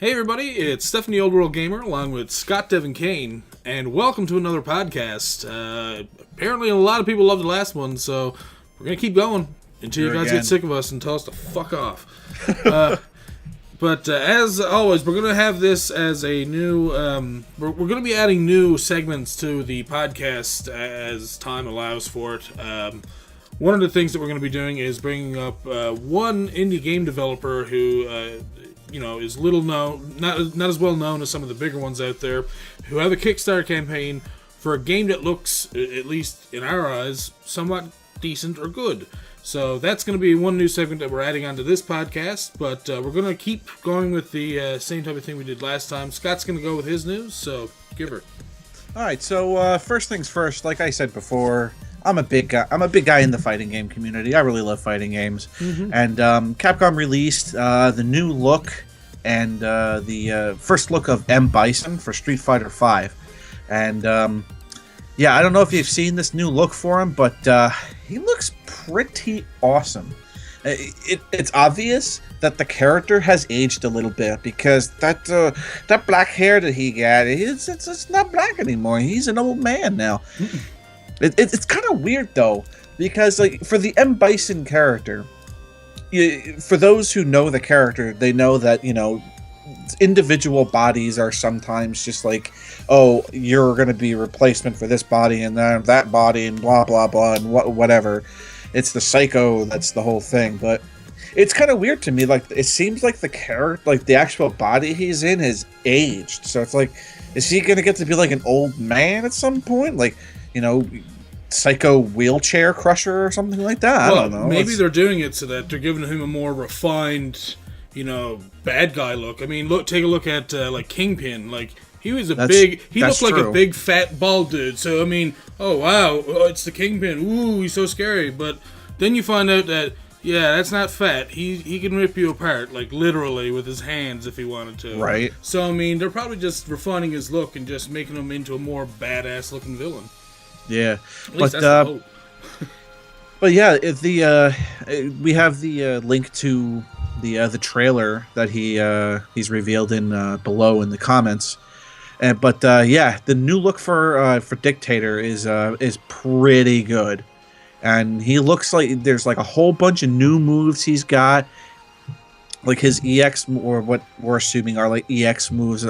Hey everybody, it's Stephanie Old World Gamer along with Scott Devin Kane, and welcome to another podcast. Apparently a lot of people loved the last one, so we're going to keep going until you guys get sick of us and tell us to fuck off. But as always, we're going to have this as a new... we're going to be adding new segments to the podcast as time allows for it. One of the things that we're going to be doing is bringing up one indie game developer who... is little known, not as well known as some of the bigger ones out there, who have a Kickstarter campaign for a game that looks, at least in our eyes, somewhat decent or good. So that's going to be one new segment that we're adding onto this podcast, but we're going to keep going with the same type of thing we did last time. Scott's going to go with his news, so give her. All right, so first things first, like I said before, I'm a big guy in the fighting game community. I really love fighting games. Mm-hmm. And Capcom released the new look and the first look of Bison for Street Fighter V. And I don't know if you've seen this new look for him, but he looks pretty awesome. It's obvious that the character has aged a little bit because that black hair that he got, it's not black anymore. He's an old man now. It's kind of weird though, because like for the Bison character, for those who know the character, they know that individual bodies are sometimes just like, oh, you're going to be a replacement for this body and then that body and blah blah blah and whatever. It's the psycho that's the whole thing, but it's kind of weird to me. Like it seems like the character, like the actual body he's in, has aged. So it's like, is he going to get to be like an old man at some point? Like, psycho wheelchair crusher or something like that. I don't know. Maybe they're doing it so that they're giving him a more refined, bad guy look. I mean, take a look at like Kingpin. Like he was he looked like a big fat bald dude. So I mean, oh wow, it's the Kingpin. Ooh, he's so scary. But then you find out that that's not fat. He can rip you apart, like literally with his hands if he wanted to. Right. So I mean, they're probably just refining his look and just making him into a more badass looking villain. Yeah, but yeah, we have the link to the trailer that he's revealed in below in the comments, the new look for Dictator is pretty good, and he looks like there's like a whole bunch of new moves he's got, like his EX, or what we're assuming are like EX moves,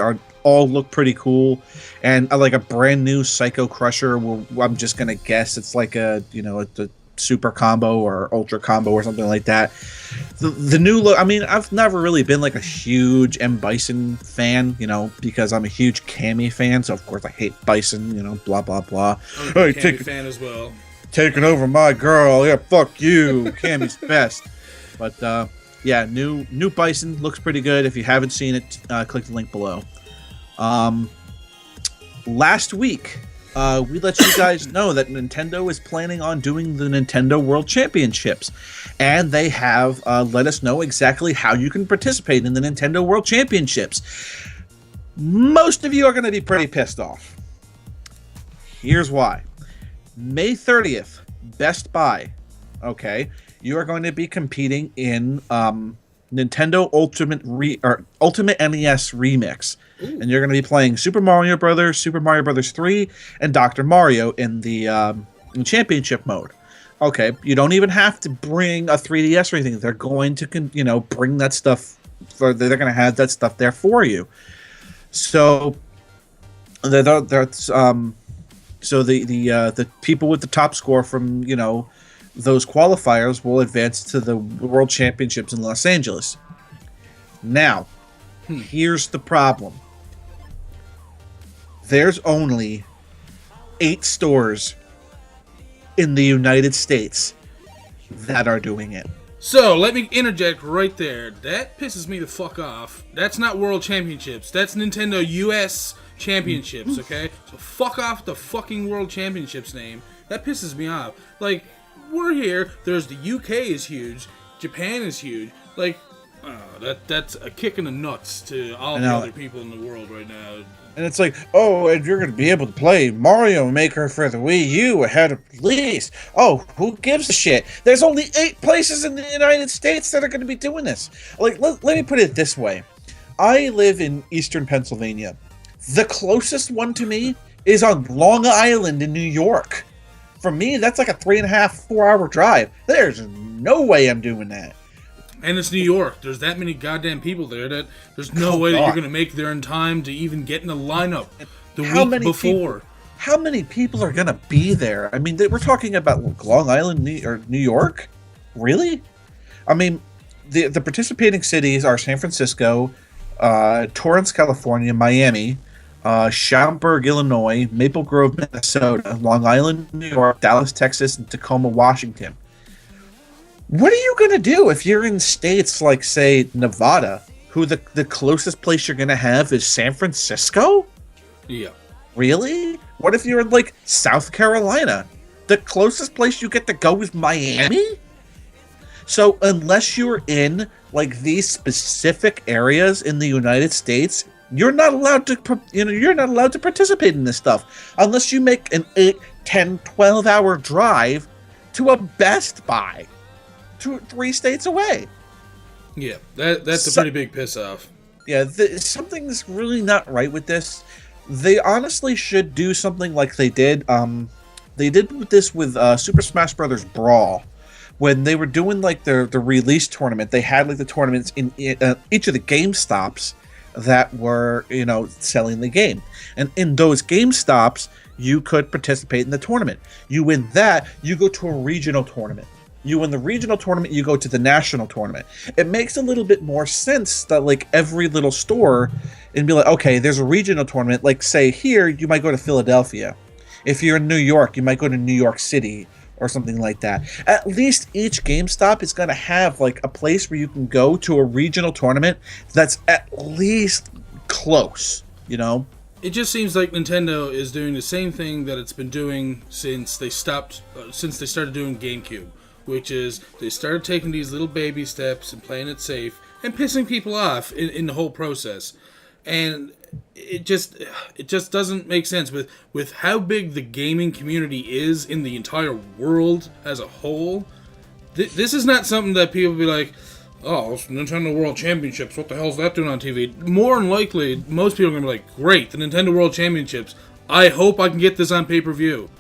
all look pretty cool, and like a brand new Psycho Crusher. I'm just gonna guess it's like a super combo or ultra combo or something like that. The new look. I mean, I've never really been like a huge Bison fan, because I'm a huge Cammy fan. So of course I hate Bison. Blah blah blah. I'm a Cammy fan as well. Taking over my girl. Yeah, fuck you. Cammy's best. But new Bison looks pretty good. If you haven't seen it, click the link below. Last week, we let you guys know that Nintendo is planning on doing the Nintendo World Championships, and they have let us know exactly how you can participate in the Nintendo World Championships. Most of you are going to be pretty pissed off. Here's why. May 30th, Best Buy. Okay, you are going to be competing in Nintendo Ultimate NES Remix. Ooh. And you're going to be playing Super Mario Brothers, Super Mario Brothers 3, and Dr. Mario in the championship mode. Okay, you don't even have to bring a 3DS or anything. They're going to, bring that stuff. They're going to have that stuff there for you. So, the people with the top score from those qualifiers will advance to the World Championships in Los Angeles. Now, here's the problem. There's only 8 stores in the United States that are doing it. So, let me interject right there. That pisses me the fuck off. That's not World Championships. That's Nintendo US Championships, okay? So fuck off the fucking World Championships name. That pisses me off. Like, we're here. There's the UK is huge. Japan is huge. Like, that's a kick in the nuts to all the other people in the world right now. And it's like, oh, and you're going to be able to play Mario Maker for the Wii U ahead of release. Oh, who gives a shit? There's only 8 places in the United States that are going to be doing this. Like, let me put it this way. I live in eastern Pennsylvania. The closest one to me is on Long Island in New York. For me, that's like a 3.5, 4-hour drive. There's no way I'm doing that. And it's New York. There's that many goddamn people there that there's no way that you're going to make it there in time to even get in the lineup the week before. How many people are going to be there? I mean, we're talking about Long Island or New York? Really? I mean, the participating cities are San Francisco, Torrance, California, Miami, Schaumburg, Illinois, Maple Grove, Minnesota, Long Island, New York, Dallas, Texas, and Tacoma, Washington. What are you going to do if you're in states like, say, Nevada, who the closest place you're going to have is San Francisco? Yeah. Really? What if you're in, like, South Carolina? The closest place you get to go is Miami? So unless you're in, like, these specific areas in the United States, you're not allowed to participate in this stuff unless you make an 8, 10, 12-hour drive to a Best Buy. 3 states away. Yeah, that's a pretty big piss off. Yeah, something's really not right with this. They honestly should do something like they did. They did this with Super Smash Bros. Brawl. When they were doing like the release tournament, they had like the tournaments in each of the GameStops that were, selling the game. And in those GameStops, you could participate in the tournament. You win that, you go to a regional tournament. You win the regional tournament, you go to the national tournament. It makes a little bit more sense that, like, every little store and be like, okay, there's a regional tournament. Like, say, here, you might go to Philadelphia. If you're in New York, you might go to New York City or something like that. At least each GameStop is going to have, like, a place where you can go to a regional tournament that's at least close, It just seems like Nintendo is doing the same thing that it's been doing since they started doing GameCube. Which is, they started taking these little baby steps and playing it safe and pissing people off in the whole process. And it just doesn't make sense with how big the gaming community is in the entire world as a whole. This is not something that people be like, oh, it's Nintendo World Championships, what the hell is that doing on TV? More than likely, most people are going to be like, great, the Nintendo World Championships. I hope I can get this on pay-per-view.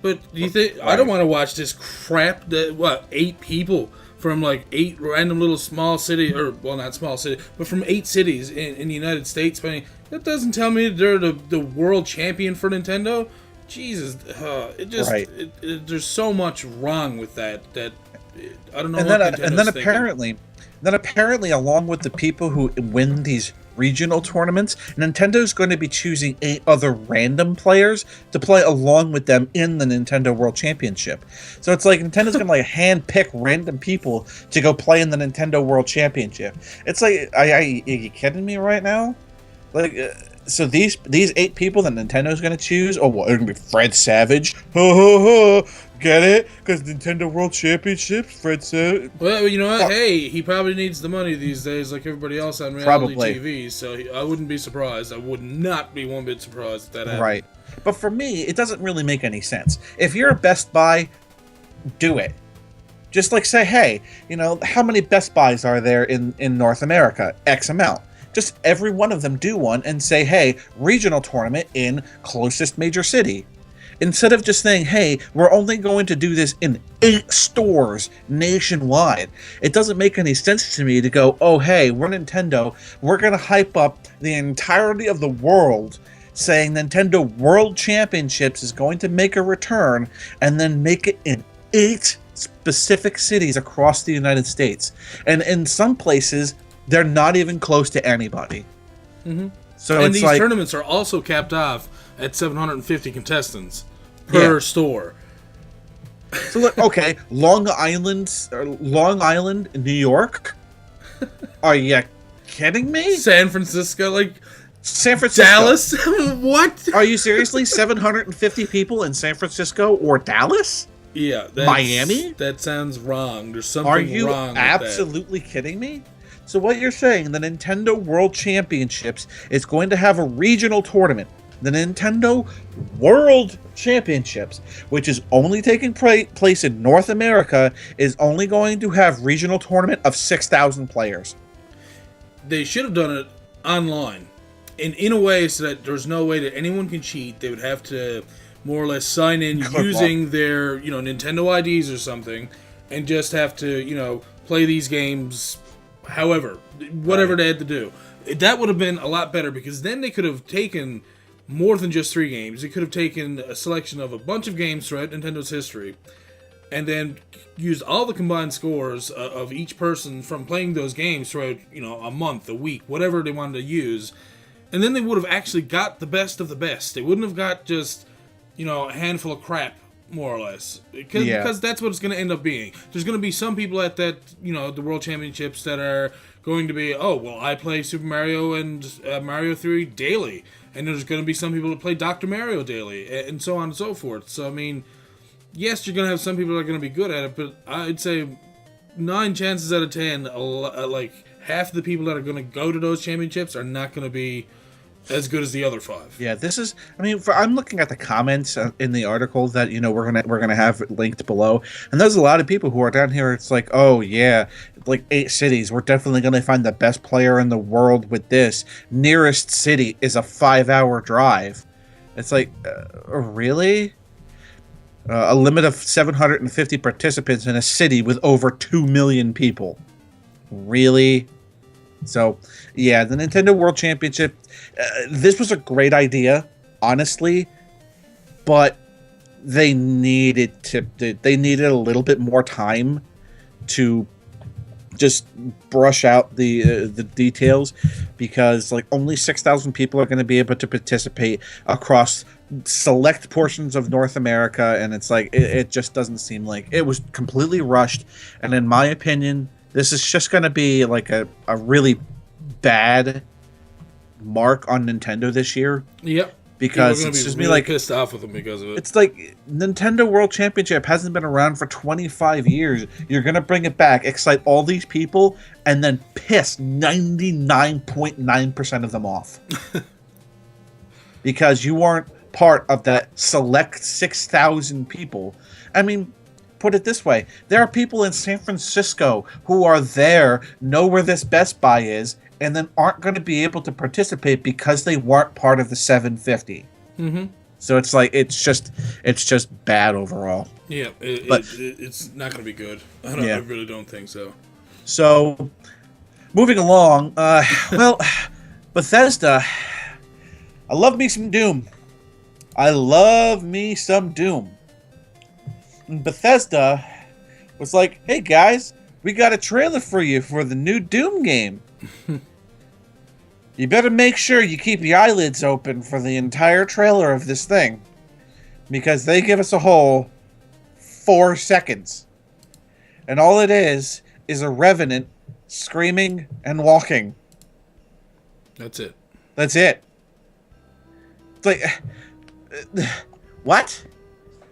But do you think I don't want to watch this crap that 8 people from like 8 random little small city, or well, not small city, but from 8 cities in the United States playing? That doesn't tell me they're the world champion for Nintendo. Jesus, there's so much wrong with that I don't know. And then apparently, along with the people who win these regional tournaments, Nintendo's going to be choosing 8 other random players to play along with them in the Nintendo World Championship. So it's like Nintendo's going to like hand pick random people to go play in the Nintendo World Championship. It's like, are you kidding me right now? Like, so these 8 people that Nintendo's going to choose, oh, well, it's going to be Fred Savage. Ho, ho, ho. Get it? Because Nintendo World Championships, Fred Savage. Well, you know what? Hey, he probably needs the money these days like everybody else on reality TV, so I wouldn't be surprised. I would not be one bit surprised if that happened. Right. But for me, it doesn't really make any sense. If you're a Best Buy, do it. Just like say, hey, how many Best Buys are there in North America? X amount. Just every one of them do one and say, hey, regional tournament in closest major city. Instead of just saying, hey, we're only going to do this in 8 stores nationwide. It doesn't make any sense to me to go, oh, hey, we're Nintendo. We're going to hype up the entirety of the world saying Nintendo World Championships is going to make a return and then make it in 8 specific cities across the United States. And in some places, they're not even close to anybody. Mm-hmm. So and these tournaments are also capped off at 750 contestants per store. So look, okay, Long Island, New York. Are you kidding me? San Francisco, San Francisco, Dallas. What? Are you seriously 750 people in San Francisco or Dallas? Yeah, Miami. That sounds wrong. There's something wrong. Are you absolutely kidding me? So what you're saying, the Nintendo World Championships is going to have a regional tournament. The Nintendo World Championships, which is only taking place in North America, is only going to have regional tournament of 6,000 players. They should have done it online. And in a way so that there's no way that anyone can cheat. They would have to more or less sign in using their, Nintendo IDs or something, and just have to, play these games however, whatever they had to do. That would have been a lot better, because then they could have taken more than just 3 games. They could have taken a selection of a bunch of games throughout Nintendo's history, and then used all the combined scores of each person from playing those games throughout, a month, a week, whatever they wanted to use. And then they would have actually got the best of the best. They wouldn't have got just, a handful of crap, more or less. Because that's what it's going to end up being. There's going to be some people at that, the World Championships that are going to be, I play Super Mario and Mario 3 daily. And there's going to be some people that play Dr. Mario daily, and so on and so forth. So, I mean, yes, you're going to have some people that are going to be good at it, but I'd say 9 chances out of 10, half the people that are going to go to those championships are not going to be as good as the other 5. Yeah, I'm looking at the comments in the article that we're gonna have linked below, and there's a lot of people who are down here. It's like, oh yeah, like 8 cities. We're definitely gonna find the best player in the world with this. Nearest city is a 5-hour drive. It's like, really? A limit of 750 participants in a city with over 2 million people. Really? So, yeah, the Nintendo World Championship, this was a great idea, honestly, but they needed a little bit more time to just brush out the details, because only 6,000 people are going to be able to participate across select portions of North America, and it's it just doesn't seem like it was completely rushed. And in my opinion, this is just going to be a really bad mark on Nintendo this year. Yep. Because it's just really pissed off with them because of it. It's Nintendo World Championship hasn't been around for 25 years. You're going to bring it back, excite all these people, and then piss 99.9% of them off. Because you aren't part of that select 6,000 people. I mean, put it this way. There are people in San Francisco who are there, know where this Best Buy is, and then aren't going to be able to participate because they weren't part of the 750. Mm-hmm. So it's just bad overall. Yeah, it's not going to be good. I really don't think so. So, moving along, Bethesda, I love me some Doom. And Bethesda was like, hey guys, we got a trailer for you for the new Doom game. You better make sure you keep your eyelids open for the entire trailer of this thing, because they give us a whole 4 seconds. And all it is a revenant screaming and walking. That's it. It's like, what?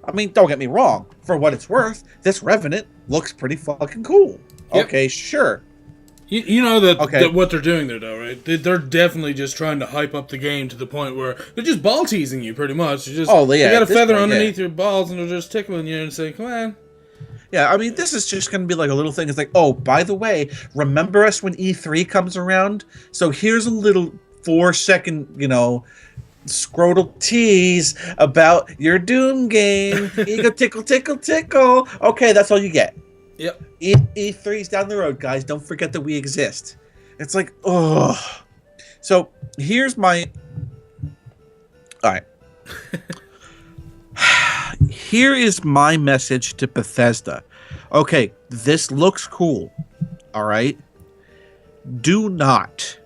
I mean, don't get me wrong. For what it's worth, this revenant looks pretty fucking cool. Yep. Okay, sure. You know that what they're doing there, though, right? They're definitely just trying to hype up the game to the point where they're just ball teasing you, pretty much. They got a feather underneath your balls, and they're just tickling you and saying, come on. Yeah, I mean, this is just going to be like a little thing. It's like, oh, by the way, remember us when E3 comes around? So here's a little 4-second, scrotal tease about your Doom game. You go tickle, tickle, tickle. Okay, that's all you get. Yep. E3's down the road, guys. Don't forget that we exist. It's like, oh. So here's my. All right. Here is my message to Bethesda. Okay, this looks cool. All right. Do not,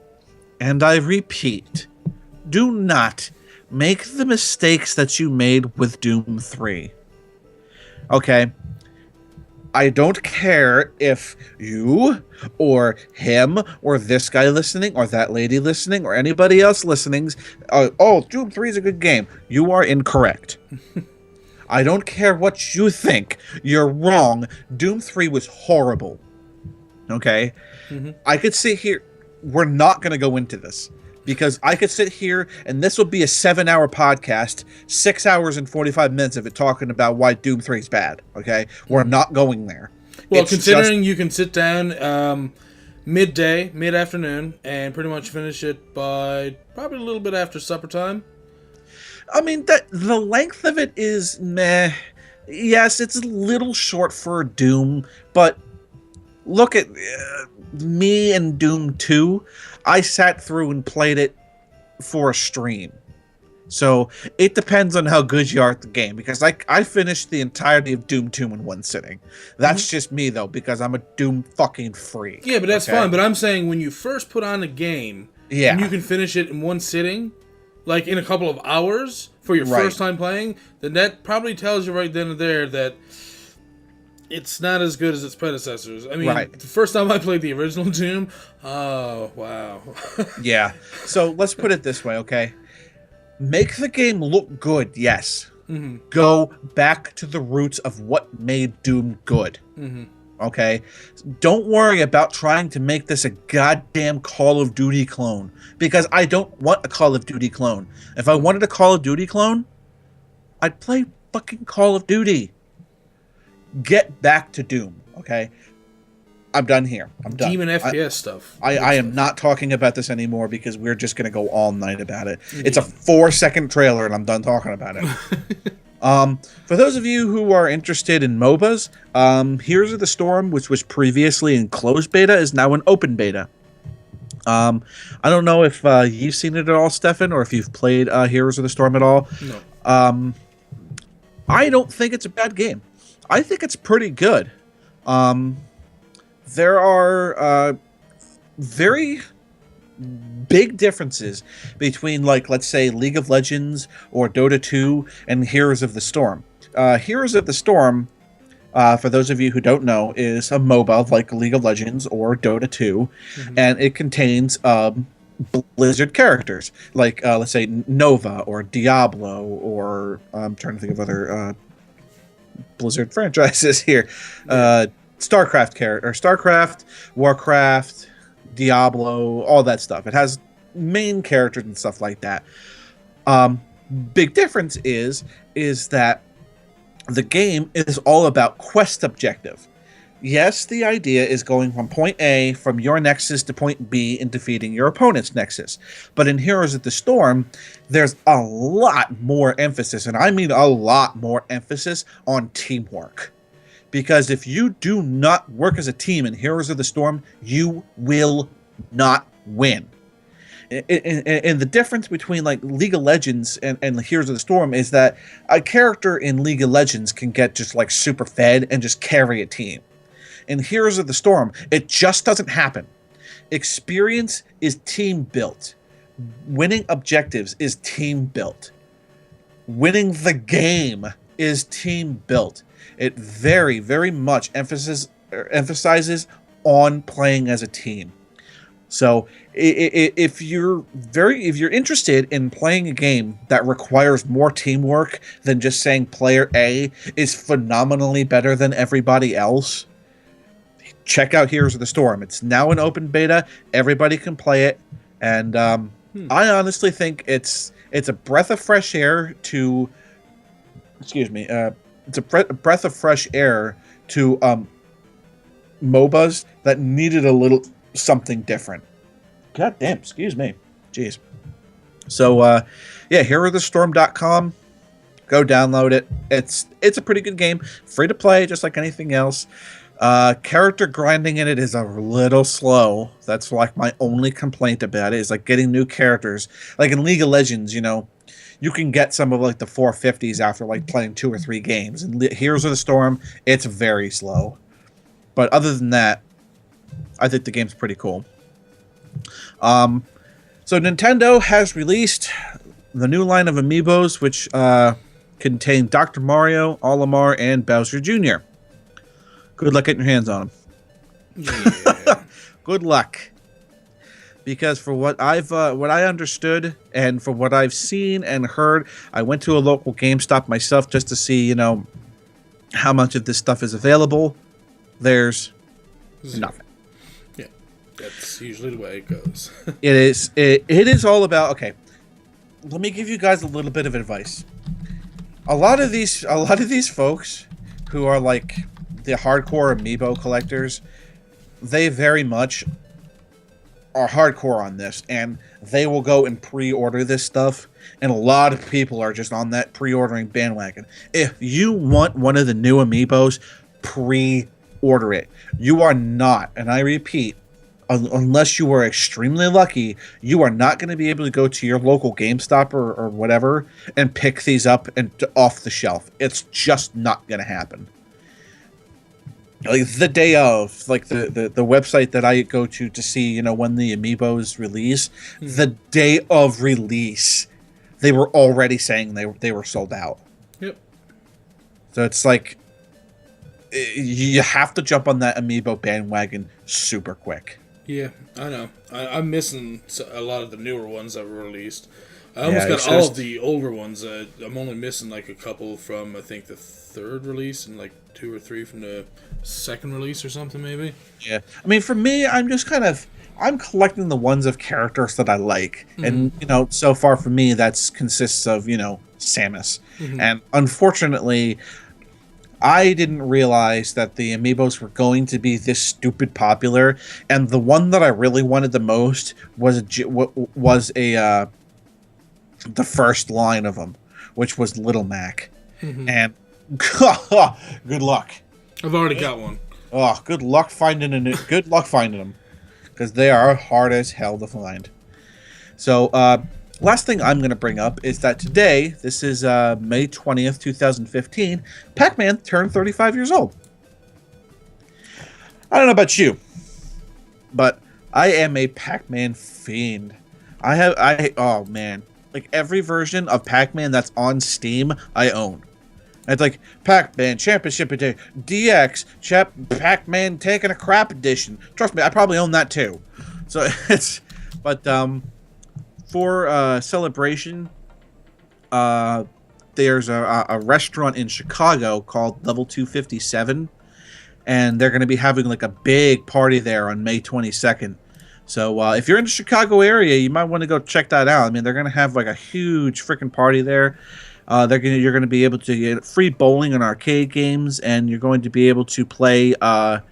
and I repeat, do not make the mistakes that you made with Doom 3. Okay. I don't care if you or him or this guy listening or that lady listening or anybody else listening, Doom 3 is a good game. You are incorrect. I don't care what you think. You're wrong. Doom 3 was horrible. Okay? Mm-hmm. I could sit here. We're not going to go into this. Because I could sit here, and this will be a 7-hour podcast, 6 hours and 45 minutes of it talking about why Doom 3 is bad, okay? We're not going there. Well, considering you can sit down, midday, mid-afternoon, and pretty much finish it by probably a little bit after supper time. I mean, the length of it is meh. Yes, it's a little short for Doom, but look at me and Doom 2. I sat through and played it for a stream. So it depends on how good you are at the game, because I finished the entirety of Doom 2 in one sitting. That's just me, though, because I'm a Doom fucking freak. Yeah, but that's fine. But I'm saying when you first put on a game, and you can finish it in one sitting, like in a couple of hours for your first time playing, then that probably tells you right then and there that it's not as good as its predecessors. I mean, the first time I played the original Doom, oh, wow. Yeah. So let's put it this way, okay? Make the game look good, yes. Mm-hmm. Go back to the roots of what made Doom good. Mm-hmm. Okay? Don't worry about trying to make this a goddamn Call of Duty clone, because I don't want a Call of Duty clone. If I wanted a Call of Duty clone, I'd play fucking Call of Duty. Get back to Doom, okay? I'm done here. I'm done. Demon FPS stuff. I am not talking about this anymore because we're just going to go all night about it. Yeah. It's a 4-second trailer and I'm done talking about it. For those of you who are interested in MOBAs, Heroes of the Storm, which was previously in closed beta, is now in open beta. I don't know if you've seen it at all, Stefan, or if you've played Heroes of the Storm at all. No. I don't think it's a bad game. I think it's pretty good. There are very big differences between, like, let's say, League of Legends or Dota 2 and Heroes of the Storm. Heroes of the Storm, for those of you who don't know, is a MOBA like League of Legends or Dota 2, and it contains Blizzard characters, like, let's say, Nova or Diablo, or I'm trying to think of other Blizzard franchises here. StarCraft, Warcraft, Diablo, all that stuff. It has main characters and stuff like that. Big difference is that the game is all about quest objective. Yes, the idea is going from point A, from your nexus, to point B and defeating your opponent's nexus. But in Heroes of the Storm, there's a lot more emphasis, and I mean a lot more emphasis, on teamwork. Because if you do not work as a team in Heroes of the Storm, you will not win. And the difference between, like, League of Legends and Heroes of the Storm is that a character in League of Legends can get just, like, super fed and just carry a team. In Heroes of the Storm, it just doesn't happen. Experience is team built. Winning objectives is team built. Winning the game is team built. It very, very much emphasizes on playing as a team. So if you're interested in playing a game that requires more teamwork than just saying player A is phenomenally better than everybody else, check out Heroes of the Storm. It's now in open beta. Everybody can play it, and I honestly think it's a breath of fresh air to. Excuse me. It's a breath of fresh air to MOBAs that needed a little something different. God damn, excuse me. Jeez. So, heroesofthestorm.com. Go download it. It's a pretty good game. Free to play, just like anything else. Character grinding in it is a little slow. That's like my only complaint about it, is like getting new characters. Like in League of Legends, you can get some of like the 450s after like playing 2 or 3 games. And Heroes of the Storm, it's very slow. But other than that, I think the game's pretty cool. So Nintendo has released the new line of Amiibos, which contain Dr. Mario, Olimar, and Bowser Jr. Good luck getting your hands on them. Yeah. Good luck. Because for what I understood, and for what I've seen and heard, I went to a local GameStop myself just to see, how much of this stuff is available. There's nothing. Yeah, that's usually the way it goes. It is all about, okay, let me give you guys a little bit of advice. A lot of these folks who are like the hardcore Amiibo collectors, they very much are hardcore on this, and they will go and pre-order this stuff, and a lot of people are just on that pre-ordering bandwagon. If you want one of the new Amiibos, pre-order it. You are not, and I repeat, unless you are extremely lucky, you are not going to be able to go to your local GameStop or whatever and pick these up and off the shelf. It's just not going to happen. Like the day of, like the website that I go to see, you know, when the Amiibos release, the day of release, they were already saying they were sold out. Yep. So it's like you have to jump on that Amiibo bandwagon super quick. Yeah, I know. I'm missing a lot of the newer ones that were released. I almost got all of the older ones. I'm only missing like a couple from, I think, the third release and like 2 or 3 from the second release or something, maybe. Yeah. I mean, for me, I'm collecting the ones of characters that I like. Mm-hmm. And, you know, so far for me, that consists of, you know, Samus. Mm-hmm. And unfortunately, I didn't realize that the Amiibos were going to be this stupid popular, and the one that I really wanted the most was the first line of them, which was Little Mac. Mm-hmm. And good luck. I've already got one. Oh, good luck finding them, because they are hard as hell to find. So, last thing I'm going to bring up is that today, this is May 20th, 2015, Pac-Man turned 35 years old. I don't know about you, but I am a Pac-Man fiend. Oh man, like every version of Pac-Man that's on Steam, I own. It's like Pac-Man Championship Edition, DX, Pac-Man Taking a Crap Edition. Trust me, I probably own that too. So for celebration, there's a restaurant in Chicago called Level 257, and they're going to be having like a big party there on May 22nd. So if you're in the Chicago area, you might want to go check that out. I mean, they're going to have like a huge freaking party there. You're going to be able to get free bowling and arcade games, and you're going to be able to play an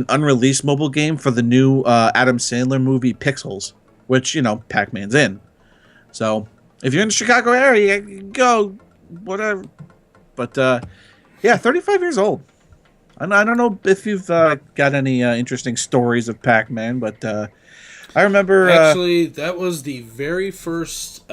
unreleased mobile game for the new Adam Sandler movie Pixels, which, you know, Pac-Man's in. So if you're in the Chicago area, go, whatever. But yeah, 35 years old. I don't know if you've got any interesting stories of Pac-Man, but I remember... Actually, that was the very first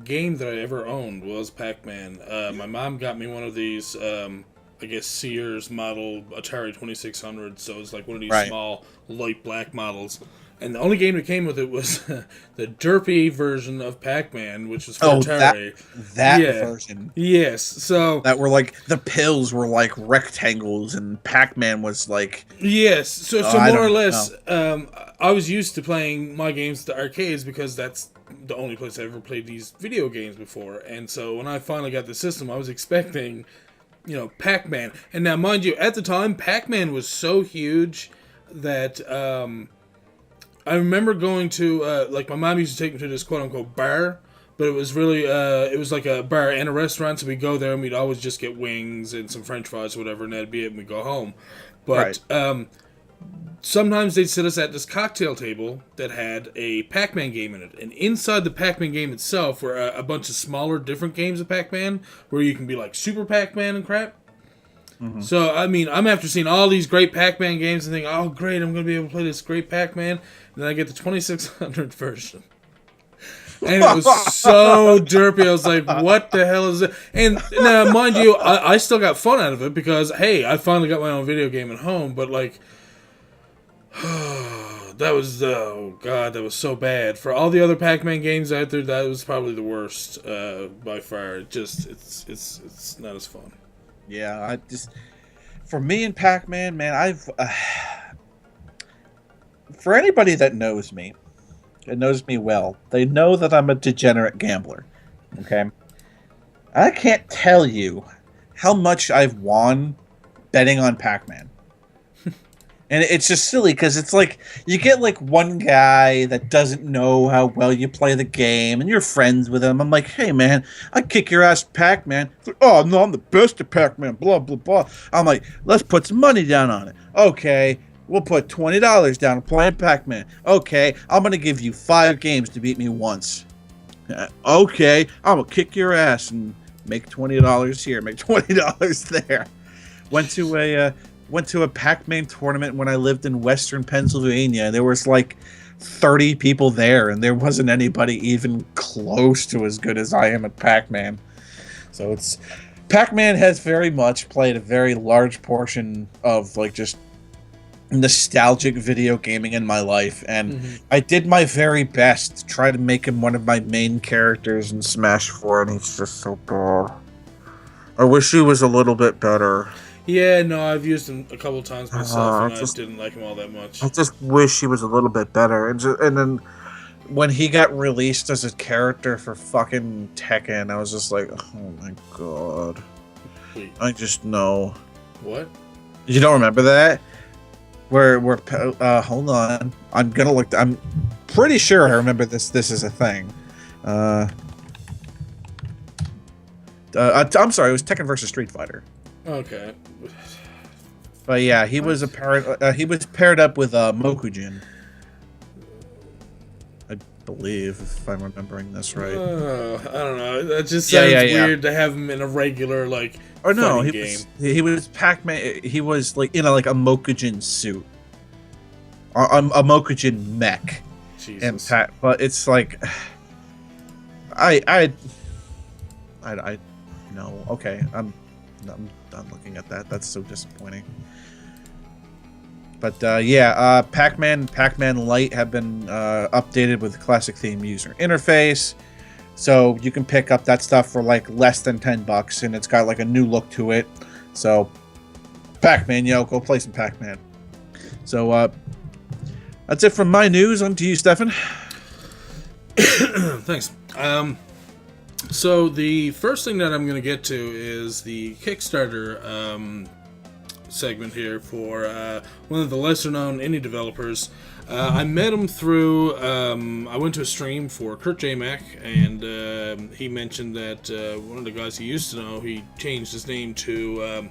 game that I ever owned was Pac-Man. My mom got me one of these, I guess, Sears model Atari 2600, so it's like one of these small, light black models. And the only game that came with it was the derpy version of Pac-Man, which was for Atari. That version. Yes, so... That were like, the pills were like rectangles, and Pac-Man was like... Yes, so more or less, I was used to playing my games at the arcades because that's the only place I ever played these video games before. And so when I finally got the system, I was expecting, you know, Pac-Man. And now, mind you, at the time, Pac-Man was so huge that... I remember going to, like, my mom used to take me to this quote-unquote bar, but it was really, it was like a bar and a restaurant, so we'd go there and we'd always just get wings and some french fries or whatever, and that'd be it, and we'd go home. But sometimes they'd sit us at this cocktail table that had a Pac-Man game in it, and inside the Pac-Man game itself were a bunch of smaller, different games of Pac-Man, where you can be like Super Pac-Man and crap. Mm-hmm. So, I mean, I'm after seeing all these great Pac-Man games and thinking, oh, great, I'm going to be able to play this great Pac-Man. And then I get the 2600 version. And it was so derpy. I was like, what the hell is it? And now, mind you, I still got fun out of it because, hey, I finally got my own video game at home. But, like, that was so bad. For all the other Pac-Man games out there, that was probably the worst by far. It's not as fun. Yeah, for me and Pac-Man, man, I've for anybody that knows me well, they know that I'm a degenerate gambler. Okay, I can't tell you how much I've won betting on Pac-Man. And it's just silly because it's like you get like one guy that doesn't know how well you play the game and you're friends with him. I'm like, hey, man, I kick your ass, Pac-Man. Like, oh, no, I'm the best at Pac-Man, blah, blah, blah. I'm like, let's put some money down on it. Okay, We'll put $20 down playing Pac-Man. Okay, I'm gonna give you 5 games to beat me once. Okay, I'm gonna kick your ass and make $20 here, make $20 there. Went to a Pac-Man tournament when I lived in Western Pennsylvania. There was like 30 people there, and there wasn't anybody even close to as good as I am at Pac-Man. So Pac-Man has very much played a very large portion of like just nostalgic video gaming in my life, and I did my very best to try to make him one of my main characters in Smash 4, and he's just so bad. I wish he was a little bit better. Yeah, no, I've used him a couple times myself, and I didn't like him all that much. I just wish he was a little bit better. And then when he got released as a character for fucking Tekken, I was just like, oh my god. Wait. I just know. What? You don't remember that? Where hold on. I'm gonna look. I'm pretty sure I remember this. This is a thing. I'm sorry. It was Tekken versus Street Fighter. Okay. But yeah, he was paired up with Mokujin. I believe, if I'm remembering this right. I don't know. That just sounds weird to have him in a regular like. Or no, he was Pac-Man. He was like in a Mokujin suit, a Mokujin mech. Jesus. But it's like, I no. Okay, I'm done looking at that. That's so disappointing. But Pac-Man and Pac-Man Lite have been updated with classic theme user interface. So you can pick up that stuff for like less than $10, and it's got like a new look to it. So, Pac-Man, go play some Pac-Man. So, that's it from my news. On to you, Stefan. Thanks. So the first thing that I'm going to get to is the Kickstarter segment here for one of the lesser-known indie developers. I met him through, I went to a stream for Kurt J. Mac, and he mentioned that one of the guys he used to know, he changed his name to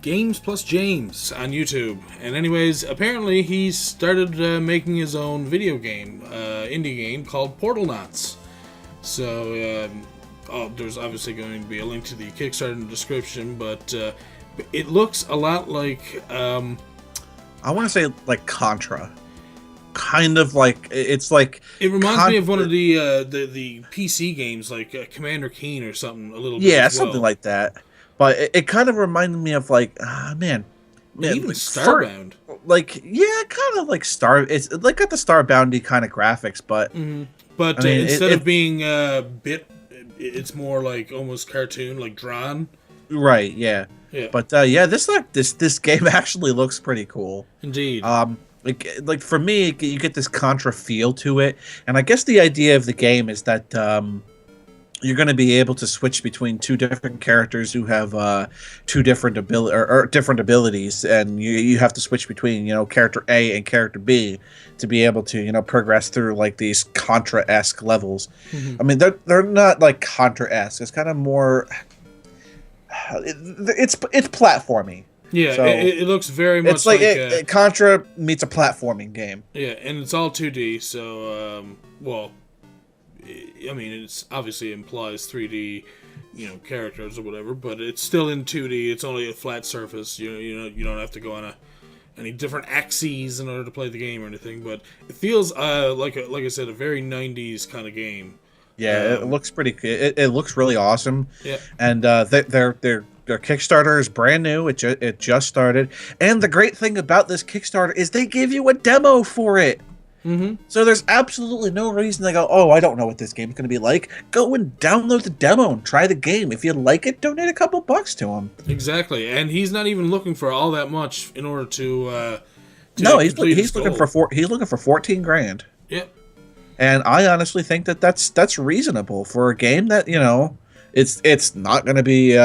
Games Plus James on YouTube. And anyways, apparently he started making his own video game, indie game called Portalnauts. So, there's obviously going to be a link to the Kickstarter in the description, but it looks a lot like... I want to say like Contra. Kind of like... It's like... It reminds me of one of the PC games, like Commander Keen or something, a little bit. Yeah, something like that. But it kind of reminded me of like... man, even Starbound. Kind of like Star... It's like got the Starbound-y kind of graphics, but... Mm-hmm. But instead of being it's more like almost cartoon, like drawn. Right. Yeah. Yeah. But this game actually looks pretty cool. Indeed. Like for me, you get this Contra feel to it, and I guess the idea of the game is that you're going to be able to switch between two different characters who have two different different abilities, and you have to switch between character A and character B to be able to progress through like these Contra-esque levels. Mm-hmm. I mean, they're not like Contra-esque. It's kind of more. It's platformy. Yeah, so it looks very much like Contra meets a platforming game. Yeah, and it's all 2D, so I mean, it's obviously implies 3D, characters or whatever, but it's still in 2D. It's only a flat surface. You don't have to go on any different axes in order to play the game or anything. But it feels like I said, a very 90s kind of game. Yeah, it looks pretty. It looks really awesome. Yeah, and their Kickstarter is brand new. It just started, and the great thing about this Kickstarter is they give you a demo for it. Mm-hmm. So there's absolutely no reason to go, oh, I don't know what this game's going to be like. Go and download the demo and try the game. If you like it, donate a couple bucks to him. Exactly, and he's not even looking for all that much in order to no, he's looking for $14,000. Yep. And I honestly think that's reasonable for a game that it's not going to be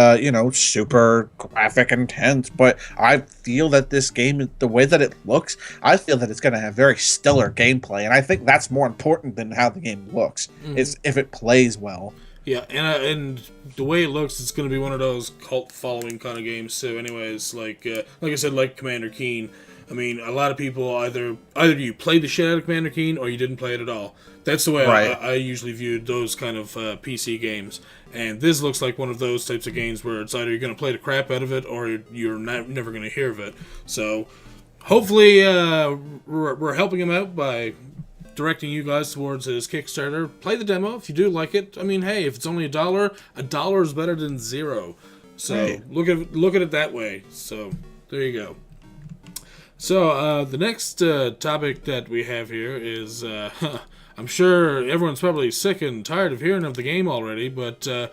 super graphic intense, but I feel that this game, the way that it looks, I feel that it's going to have very stellar gameplay, and I think that's more important than how the game looks. Mm-hmm. Is if it plays well. Yeah, and the way it looks, it's going to be one of those cult following kind of games too. Anyways, like I said, like Commander Keen. I mean, a lot of people either you played the shit out of Commander Keen or you didn't play it at all. That's the way I usually viewed those kind of PC games. And this looks like one of those types of games where it's either you're going to play the crap out of it or you're never going to hear of it. So hopefully we're helping him out by directing you guys towards his Kickstarter. Play the demo if you do like it. I mean, hey, if it's only $1 is better than zero. So look at it that way. So there you go. So the next topic that we have here is, I'm sure everyone's probably sick and tired of hearing of the game already, but The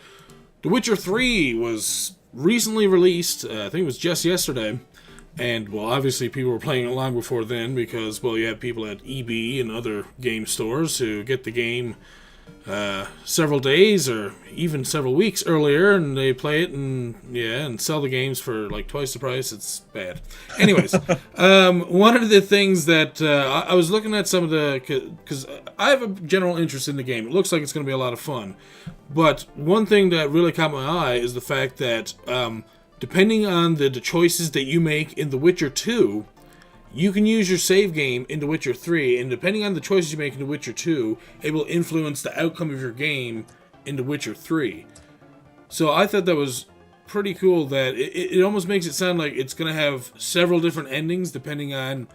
Witcher 3 was recently released. I think it was just yesterday. And, well, obviously people were playing it long before then because, well, you have people at EB and other game stores who get the game several days or even several weeks earlier, and they play it and sell the games for like twice the price. It's bad. Anyways, one of the things that I was looking at some of the, because I have a general interest in the game. It looks like it's going to be a lot of fun. But one thing that really caught my eye is the fact that depending on the choices that you make in The Witcher 2, you can use your save game in The Witcher 3, and depending on the choices you make in The Witcher 2, it will influence the outcome of your game in The Witcher 3. So I thought that was pretty cool that it almost makes it sound like it's going to have several different endings depending on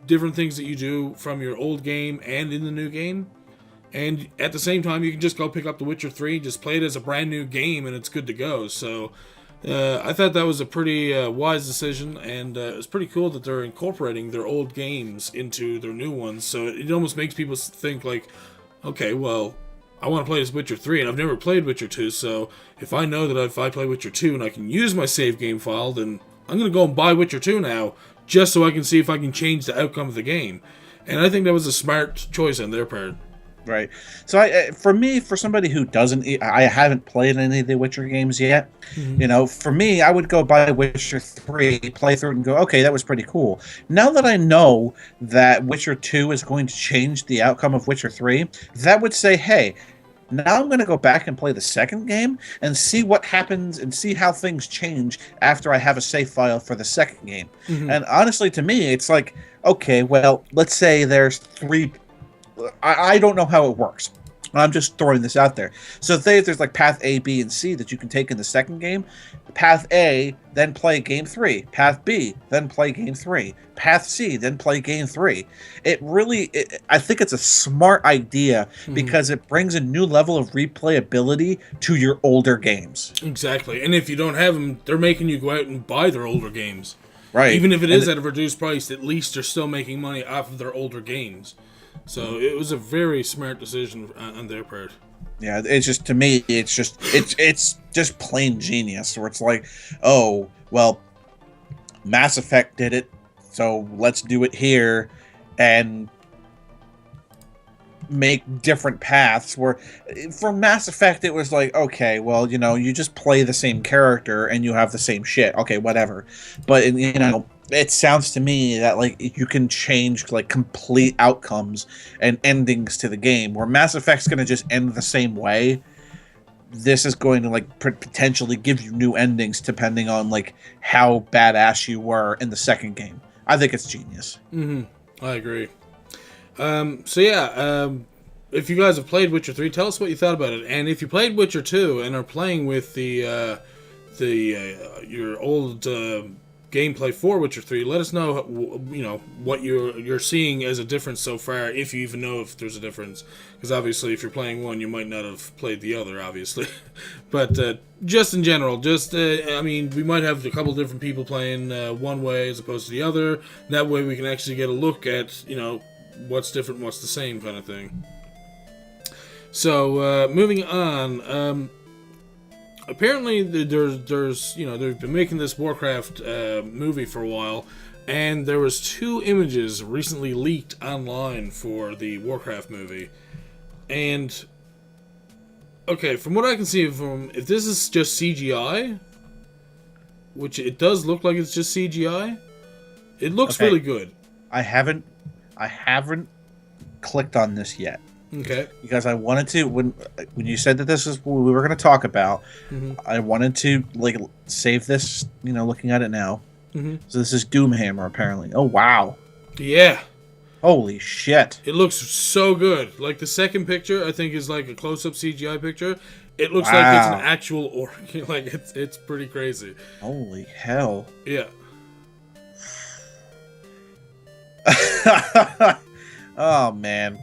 different things that you do from your old game and in the new game. And at the same time, you can just go pick up The Witcher 3, just play it as a brand new game, and it's good to go. So I thought that was a pretty wise decision, and it was pretty cool that they're incorporating their old games into their new ones. So it almost makes people think like, okay, well, I want to play this Witcher 3, and I've never played Witcher 2, so if I know that if I play Witcher 2 and I can use my save game file, then I'm going to go and buy Witcher 2 now, just so I can see if I can change the outcome of the game. And I think that was a smart choice on their part. Right. So for somebody who I haven't played any of the Witcher games yet. Mm-hmm. For me, I would go buy Witcher 3, play through it and go, okay, that was pretty cool. Now that I know that Witcher 2 is going to change the outcome of Witcher 3, that would say, hey, now I'm going to go back and play the second game and see what happens and see how things change after I have a save file for the second game. Mm-hmm. And honestly, to me, it's like, okay, well, let's say there's 3... I don't know how it works. I'm just throwing this out there. So there's like path A, B, and C that you can take in the second game. Path A, then play game 3. Path B, then play game 3. Path C, then play game 3. I think it's a smart idea because it brings a new level of replayability to your older games. Exactly. And if you don't have them, they're making you go out and buy their older games. Right. Even if it is at a reduced price, at least they're still making money off of their older games. So it was a very smart decision on their part. Yeah, it's just, to me, it's just plain genius. Where it's like, oh, well, Mass Effect did it, so let's do it here, and make different paths. Where for Mass Effect, it was like, okay, well, you just play the same character and you have the same shit. Okay, whatever. But it sounds to me that like you can change like complete outcomes and endings to the game. Where Mass Effect's going to just end the same way, this is going to like potentially give you new endings depending on like how badass you were in the second game. I think it's genius. I agree. If you guys have played Witcher 3, tell us what you thought about it. And if you played Witcher 2 and are playing with your old gameplay for Witcher 3, let us know what you're seeing as a difference so far, if you even know if there's a difference, because obviously if you're playing one you might not have played the other, obviously. But just in general, we might have a couple different people playing one way as opposed to the other. That way we can actually get a look at what's different, what's the same kind of thing. So moving on, apparently there's they've been making this Warcraft movie for a while, and there was 2 images recently leaked online for the Warcraft movie. And okay, from what I can see, if this is just CGI, which it does look like it's just CGI, it looks really good. I haven't clicked on this yet. Okay. Because I wanted to, when you said that this is what we were going to talk about, I wanted to like save this, looking at it now, So this is Doomhammer, apparently. Oh, wow. Yeah. Holy shit. It looks so good. Like, the second picture, I think, is like a close-up CGI picture. It looks like it's an actual orc. Like, it's pretty crazy. Holy hell. Yeah. Oh, man.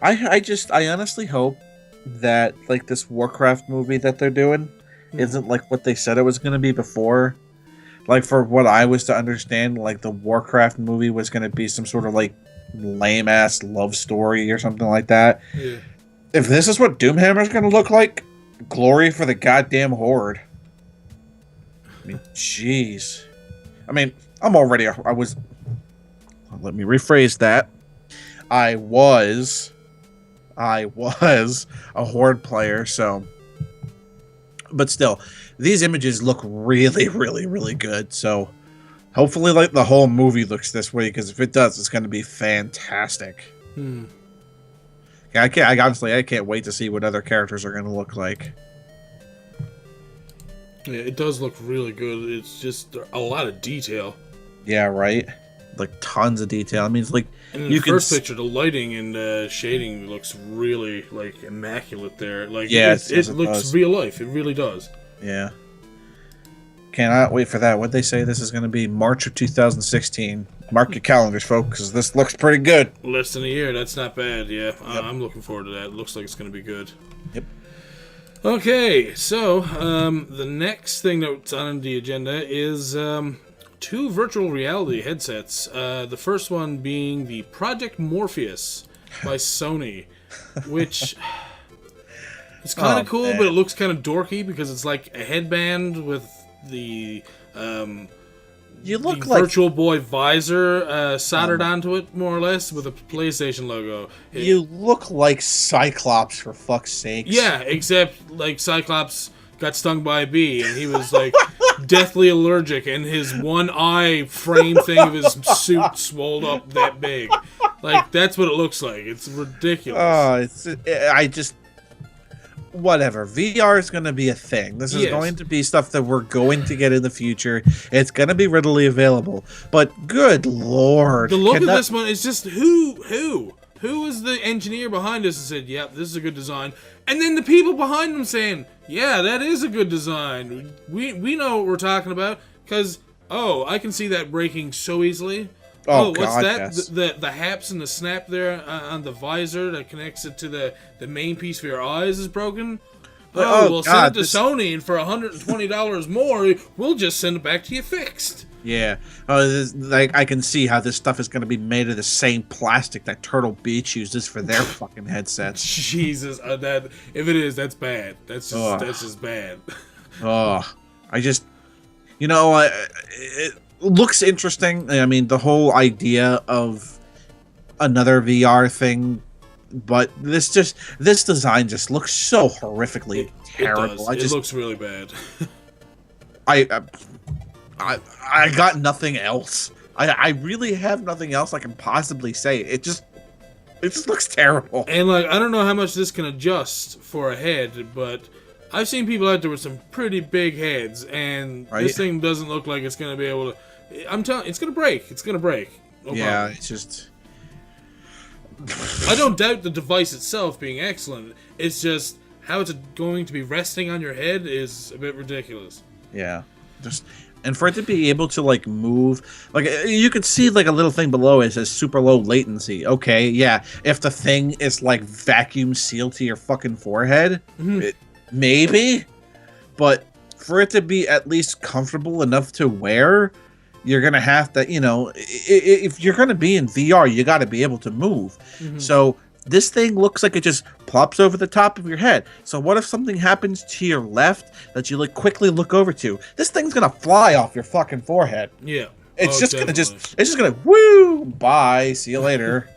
I honestly hope that, like, this Warcraft movie that they're doing isn't like what they said it was going to be before. Like, for what I was to understand, like, the Warcraft movie was going to be some sort of, like, lame-ass love story or something like that. Yeah. If this is what Doomhammer's going to look like, glory for the goddamn Horde. I mean, jeez. I mean, let me rephrase that. I was a Horde player, so... But still, these images look really, really, really good. So hopefully, like, the whole movie looks this way, because if it does, it's going to be fantastic. Yeah, I can't wait to see what other characters are going to look like. Yeah, it does look really good. It's just a lot of detail. Yeah, right? Like, tons of detail. I mean, it's like... And in the first picture, the lighting and shading looks really, like, immaculate there. Like, yeah, it looks real life. It really does. Yeah. Cannot wait for that. What'd they say this is going to be? March of 2016. Mark your calendars, folks, because this looks pretty good. Less than a year. That's not bad, yeah. Yep. I'm looking forward to that. It looks like it's going to be good. Yep. Okay, so the next thing that's on the agenda is... two virtual reality headsets. The first one being the Project Morpheus by Sony, which it's kind of cool, man. But it looks kind of dorky because it's like a headband with the Virtual Boy visor soldered onto it, more or less, with a PlayStation logo. You look like Cyclops, for fuck's sakes. Yeah, except like Cyclops got stung by a bee, and he was like deathly allergic, and his one eye frame thing of his suit swolled up that big. Like, that's what it looks like. It's ridiculous. Whatever. VR is going to be a thing. This is going to be stuff that we're going to get in the future. It's going to be readily available. But good lord. The look of this one is just who is the engineer behind this and said, yep, this is a good design. And then the people behind them saying, yeah, that is a good design. We know what we're talking about. Because, I can see that breaking so easily. What's God, that? Yes. The haps and the snap there on the visor that connects it to the main piece for your eyes is broken. We'll send it to Sony, and for $120 more, we'll just send it back to you fixed. Yeah. I can see how this stuff is going to be made of the same plastic that Turtle Beach uses for their fucking headsets. Jesus. If it is, that's bad. That's just bad. It looks interesting. I mean, the whole idea of another VR thing, but this design just looks so horrifically terrible. It looks really bad. I got nothing else. I really have nothing else I can possibly say. It just looks terrible. And like, I don't know how much this can adjust for a head, but I've seen people out there with some pretty big heads, and this thing doesn't look like it's going to be able to. I'm telling you, it's going to break. It's going to break. No problem. It's just... I don't doubt the device itself being excellent. It's just how it's going to be resting on your head is a bit ridiculous. Yeah. And for it to be able to, like, move... Like, you could see, like, a little thing below it says super low latency. Okay, yeah. If the thing is, like, vacuum sealed to your fucking forehead, maybe. But for it to be at least comfortable enough to wear... You're going to have to, if you're going to be in VR, you got to be able to move. So this thing looks like it just plops over the top of your head. So what if something happens to your left that you quickly look over to? This thing's going to fly off your fucking forehead. Yeah. It's just going to woo, bye, see you later.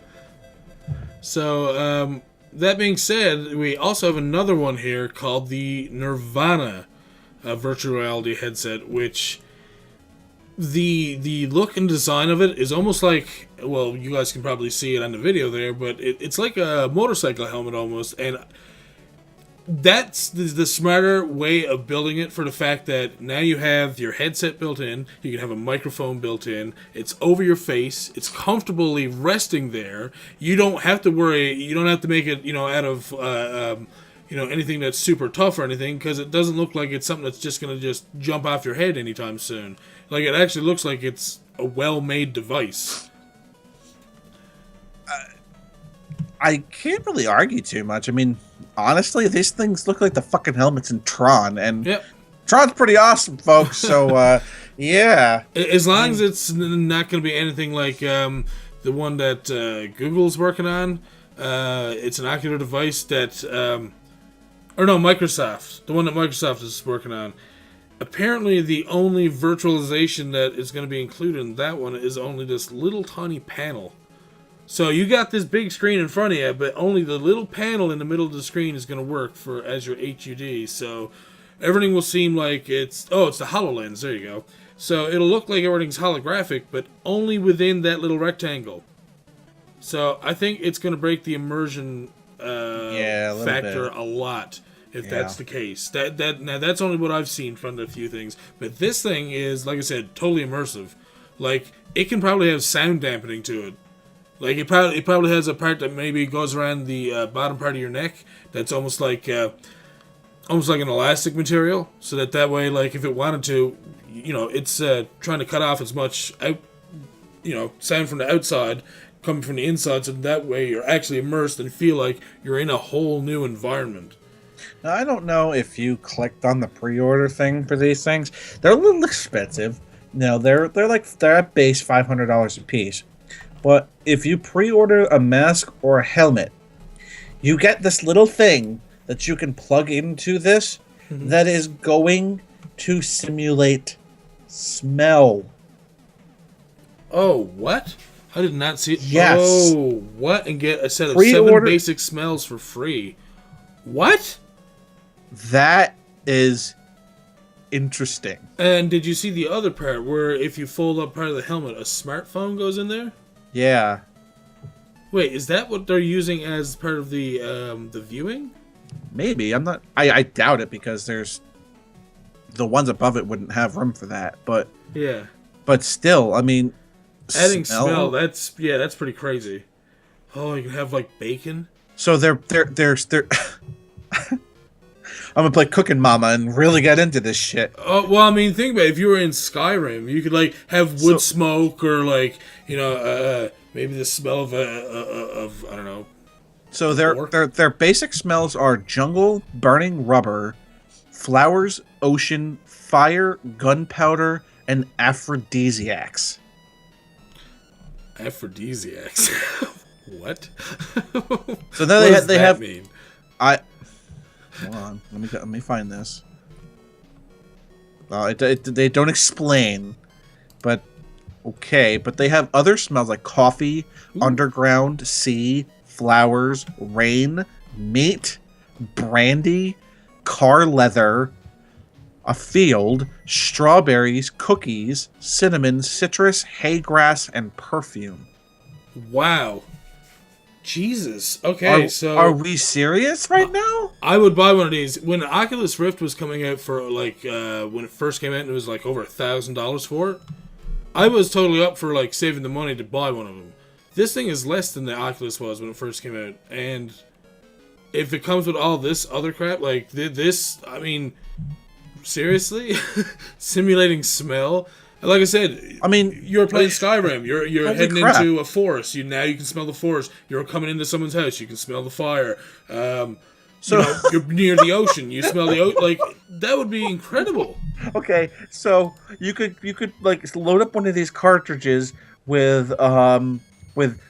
So, that being said, we also have another one here called the Nirvana virtual reality headset, which... The look and design of it is almost like, well, you guys can probably see it on the video there, but it's like a motorcycle helmet almost, and that's the smarter way of building it, for the fact that now you have your headset built in, you can have a microphone built in, it's over your face, it's comfortably resting there, you don't have to worry, you don't have to make it, out of, anything that's super tough or anything, because it doesn't look like it's something that's just going to just jump off your head anytime soon. Like, it actually looks like it's a well-made device. I can't really argue too much. I mean, honestly, these things look like the fucking helmets in Tron, and yep. Tron's pretty awesome, folks. So, yeah. As long as it's not going to be anything like the one that Google's working on. It's an ocular device that, Microsoft. The one that Microsoft is working on. Apparently, the only virtualization that is going to be included in that one is only this little tiny panel. So you got this big screen in front of you, but only the little panel in the middle of the screen is going to work as your HUD. So everything will seem like it's the HoloLens. There you go. So it'll look like everything's holographic, but only within that little rectangle. So I think it's going to break the immersion factor a lot if that's the case. Now that's only what I've seen from the few things. But this thing is, like I said, totally immersive. Like, it can probably have sound dampening to it. Like, it probably has a part that maybe goes around the bottom part of your neck that's almost like an elastic material, so that way, like, if it wanted to, it's trying to cut off as much sound from the outside coming from the inside, so that way you're actually immersed and feel like you're in a whole new environment. Now, I don't know if you clicked on the pre-order thing for these things. They're a little expensive. They're at base $500 a piece. But if you pre-order a mask or a helmet, you get this little thing that you can plug into this that is going to simulate smell. Oh, what? I did not see it. Yes. Oh, what? And get a set of 7 basic smells for free. What? That is interesting. And did you see the other part where if you fold up part of the helmet, a smartphone goes in there? Yeah. Wait, is that what they're using as part of the viewing? Maybe. I'm not. I doubt it, because there's the ones above it wouldn't have room for that. But yeah. But still, I mean, adding smell. That's pretty crazy. Oh, you can have like bacon. So they're I'm gonna play Cooking Mama and really get into this shit. Oh, well, I mean, think about it. If you were in Skyrim, you could like have wood smoke, or like maybe the smell of I don't know. So their basic smells are jungle, burning rubber, flowers, ocean, fire, gunpowder, and aphrodisiacs. Aphrodisiacs. What? So now what they have. Mean? Hold on. Let me find this. They don't explain, but okay. But they have other smells like coffee, underground, sea, flowers, rain, meat, brandy, car leather, a field, strawberries, cookies, cinnamon, citrus, hay grass, and perfume. Wow. Jesus. Okay, so are we serious right now? I would buy one of these. When Oculus Rift was coming out for like when it first came out, and it was like over $1,000 for it. I was totally up for like saving the money to buy one of them. This thing is less than the Oculus was when it first came out, and if it comes with all this other crap, like this, I mean, seriously, simulating smell. Like I said, I mean, you're playing Skyrim. You're heading into a forest. Now you can smell the forest. You're coming into someone's house. You can smell the fire. You're near the ocean. You smell the ocean. Like, that would be incredible. Okay, so you could like load up one of these cartridges with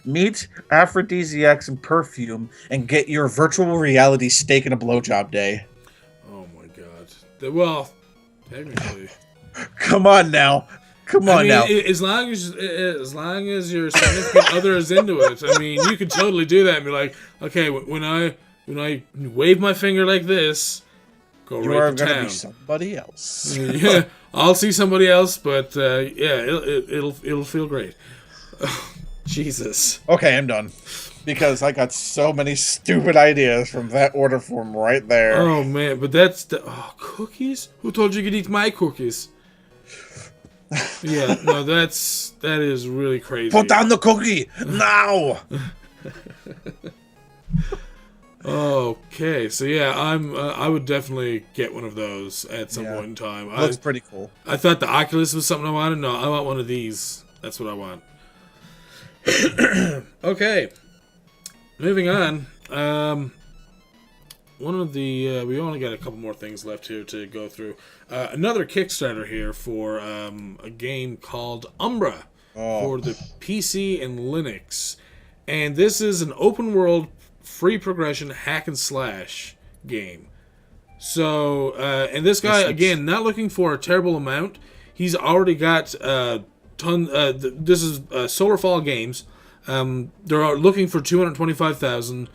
meat, aphrodisiacs, and perfume, and get your virtual reality steak and a blowjob day. Oh my god. Well, technically. Come on now. As long as your significant other is into it, I mean, you could totally do that and be like, okay, when I wave my finger like this, go right to town. You are gonna be somebody else. Yeah, I'll see somebody else, but it'll feel great. Jesus. Okay, I'm done. because I got so many stupid ideas from that order form right there. Oh man, but that's cookies? Who told you could eat my cookies? Yeah, no, that is really crazy. Put down the cookie now. Okay, so yeah, I would definitely get one of those at some point in time. Looks pretty cool. I thought the Oculus was something I wanted. No, I want one of these. That's what I want. Okay, moving on. One of the we only got a couple more things left here to go through. Another Kickstarter here for a game called Umbra for the PC and Linux, and this is an open world, free progression hack and slash game. So, and this guy again, not looking for a terrible amount. He's already got this is Solarfall Games. They're looking for 225,000.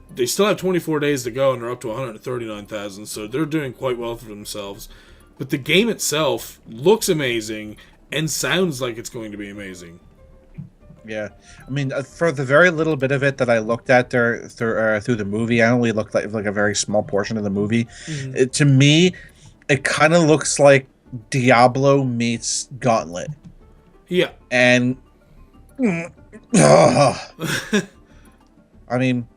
They still have 24 days to go, and they're up to 139,000. So they're doing quite well for themselves. But the game itself looks amazing and sounds like it's going to be amazing. Yeah, I mean, for the very little bit of it that I looked at through the movie, I only looked like a very small portion of the movie. Mm-hmm. To me, it kind of looks like Diablo meets Gauntlet. Yeah, and I mean,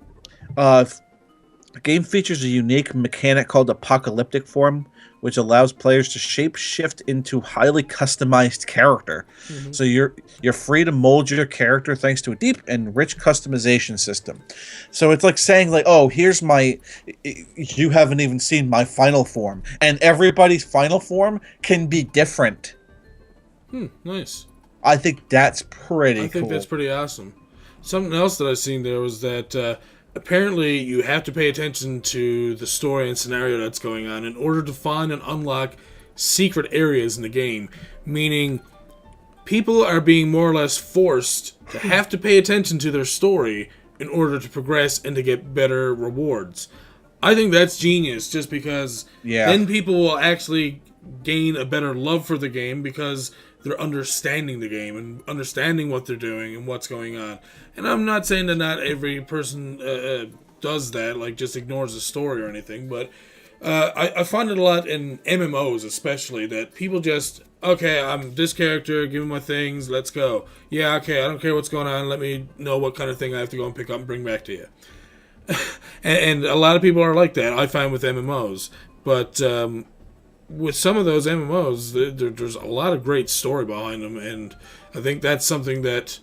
the game features a unique mechanic called Apocalyptic Form, which allows players to shape-shift into highly customized character. Mm-hmm. So you're free to mold your character thanks to a deep and rich customization system. So it's like saying, like, oh, here's you haven't even seen my final form. And everybody's final form can be different. Nice. I think that's pretty cool. I think that's pretty awesome. Something else that I seen there was that apparently you have to pay attention to the story and scenario that's going on in order to find and unlock secret areas in the game. Meaning, people are being more or less forced to have to pay attention to their story in order to progress and to get better rewards. I think that's genius, just because then people will actually gain a better love for the game because they're understanding the game and understanding what they're doing and what's going on. And I'm not saying that not every person does that, like just ignores the story or anything, but I find it a lot in MMOs especially, that people just, okay, I'm this character, give me my things, let's go. Yeah, okay, I don't care what's going on, let me know what kind of thing I have to go and pick up and bring back to you. and a lot of people are like that, I find, with MMOs. But with some of those MMOs, there's a lot of great story behind them, and I think that's something that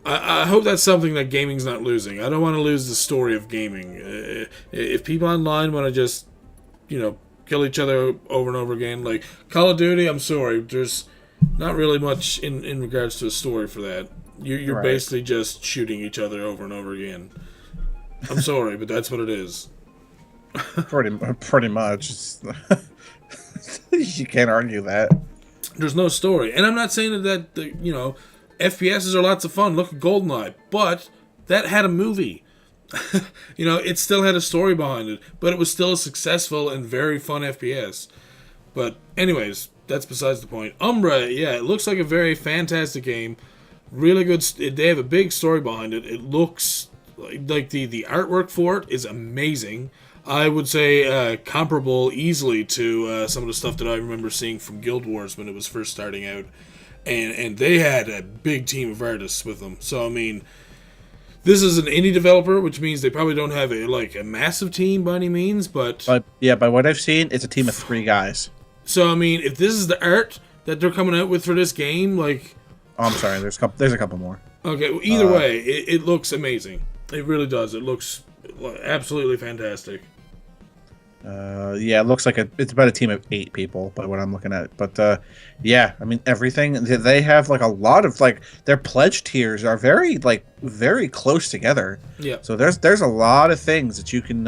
I hope that's something that gaming's not losing. I don't want to lose the story of gaming. If people online want to just, kill each other over and over again, like Call of Duty, I'm sorry, there's not really much in regards to a story for that. You're basically just shooting each other over and over again. I'm sorry, but that's what it is. Pretty much. You can't argue that. There's no story. And I'm not saying that FPSs are lots of fun. Look at GoldenEye. But that had a movie. It still had a story behind it. But it was still a successful and very fun FPS. But anyways, that's besides the point. Umbra, it looks like a very fantastic game. Really good. They have a big story behind it. It looks like the artwork for it is amazing. I would say comparable easily to some of the stuff that I remember seeing from Guild Wars when it was first starting out. And they had a big team of artists with them. So, I mean, this is an indie developer, which means they probably don't have a massive team by any means. But by what I've seen, it's a team of 3 guys. So, I mean, if this is the art that they're coming out with for this game, like... Oh, I'm sorry, there's a couple more. Okay, well, either way, it looks amazing. It really does. It looks absolutely fantastic. It looks like it's about a team of 8 people by what I'm looking at. But I mean, everything they have, like, a lot of, like, their pledge tiers are very close together. Yeah. So there's a lot of things that you can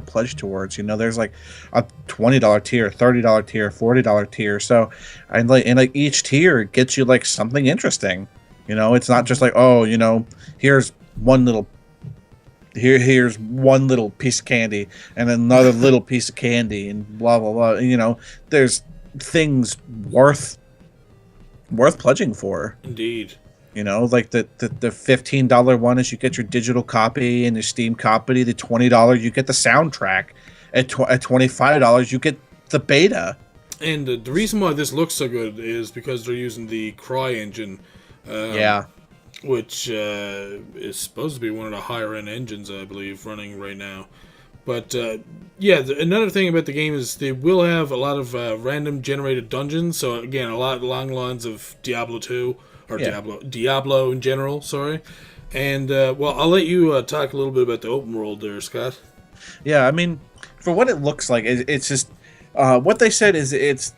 pledge towards. There's like a $20 tier, $30 tier, $40 tier. So and each tier gets you like something interesting. It's not just like, here's one little. Here's one little piece of candy and another little piece of candy and blah blah blah. There's things worth pledging for. Indeed. You know, like the $15 one is you get your digital copy and your Steam copy. The $20 you get the soundtrack. At $25 you get the beta. And the reason why this looks so good is because they're using the Cry engine. Which is supposed to be one of the higher end engines, I believe, running right now. But another thing about the game is they will have a lot of random generated dungeons. So again, a lot along the lines of Diablo 2 or Diablo in general. Sorry, and I'll let you talk a little bit about the open world there, Scott. Yeah, I mean, for what it looks like, it's just what they said is it's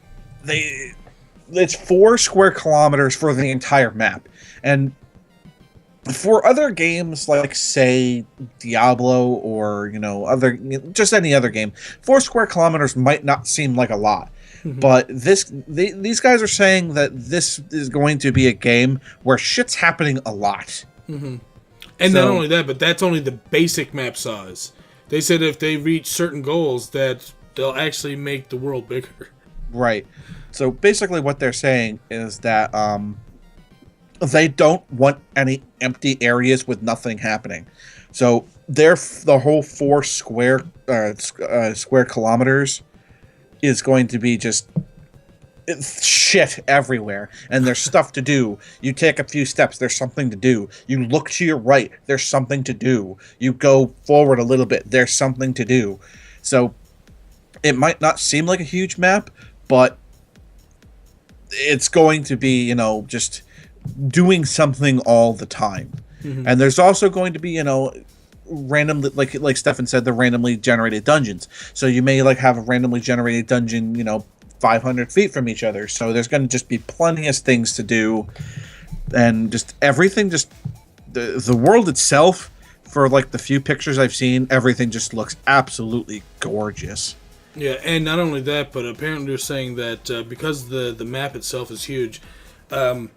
4 square kilometers for the entire map, and for other games like, say, Diablo or, just any other game, 4 square kilometers might not seem like a lot. Mm-hmm. But these guys are saying that this is going to be a game where shit's happening a lot. Mm-hmm. And not only that, but that's only the basic map size. They said if they reach certain goals that they'll actually make the world bigger. Right. So basically what they're saying is that they don't want any empty areas with nothing happening. So the whole 4 square kilometers is going to be just shit everywhere, and there's stuff to do. You take a few steps, there's something to do. You look to your right, there's something to do. You go forward a little bit, there's something to do. So it might not seem like a huge map, but it's going to be, just doing something all the time. Mm-hmm. And there's also going to be, randomly, like Stefan said, the randomly generated dungeons. So you may have a randomly generated dungeon, 500 feet from each other. So there's going to just be plenty of things to do, and just everything, just the world itself, for the few pictures I've seen, everything just looks absolutely gorgeous. Yeah, and not only that, but apparently they're saying that because the map itself is huge, to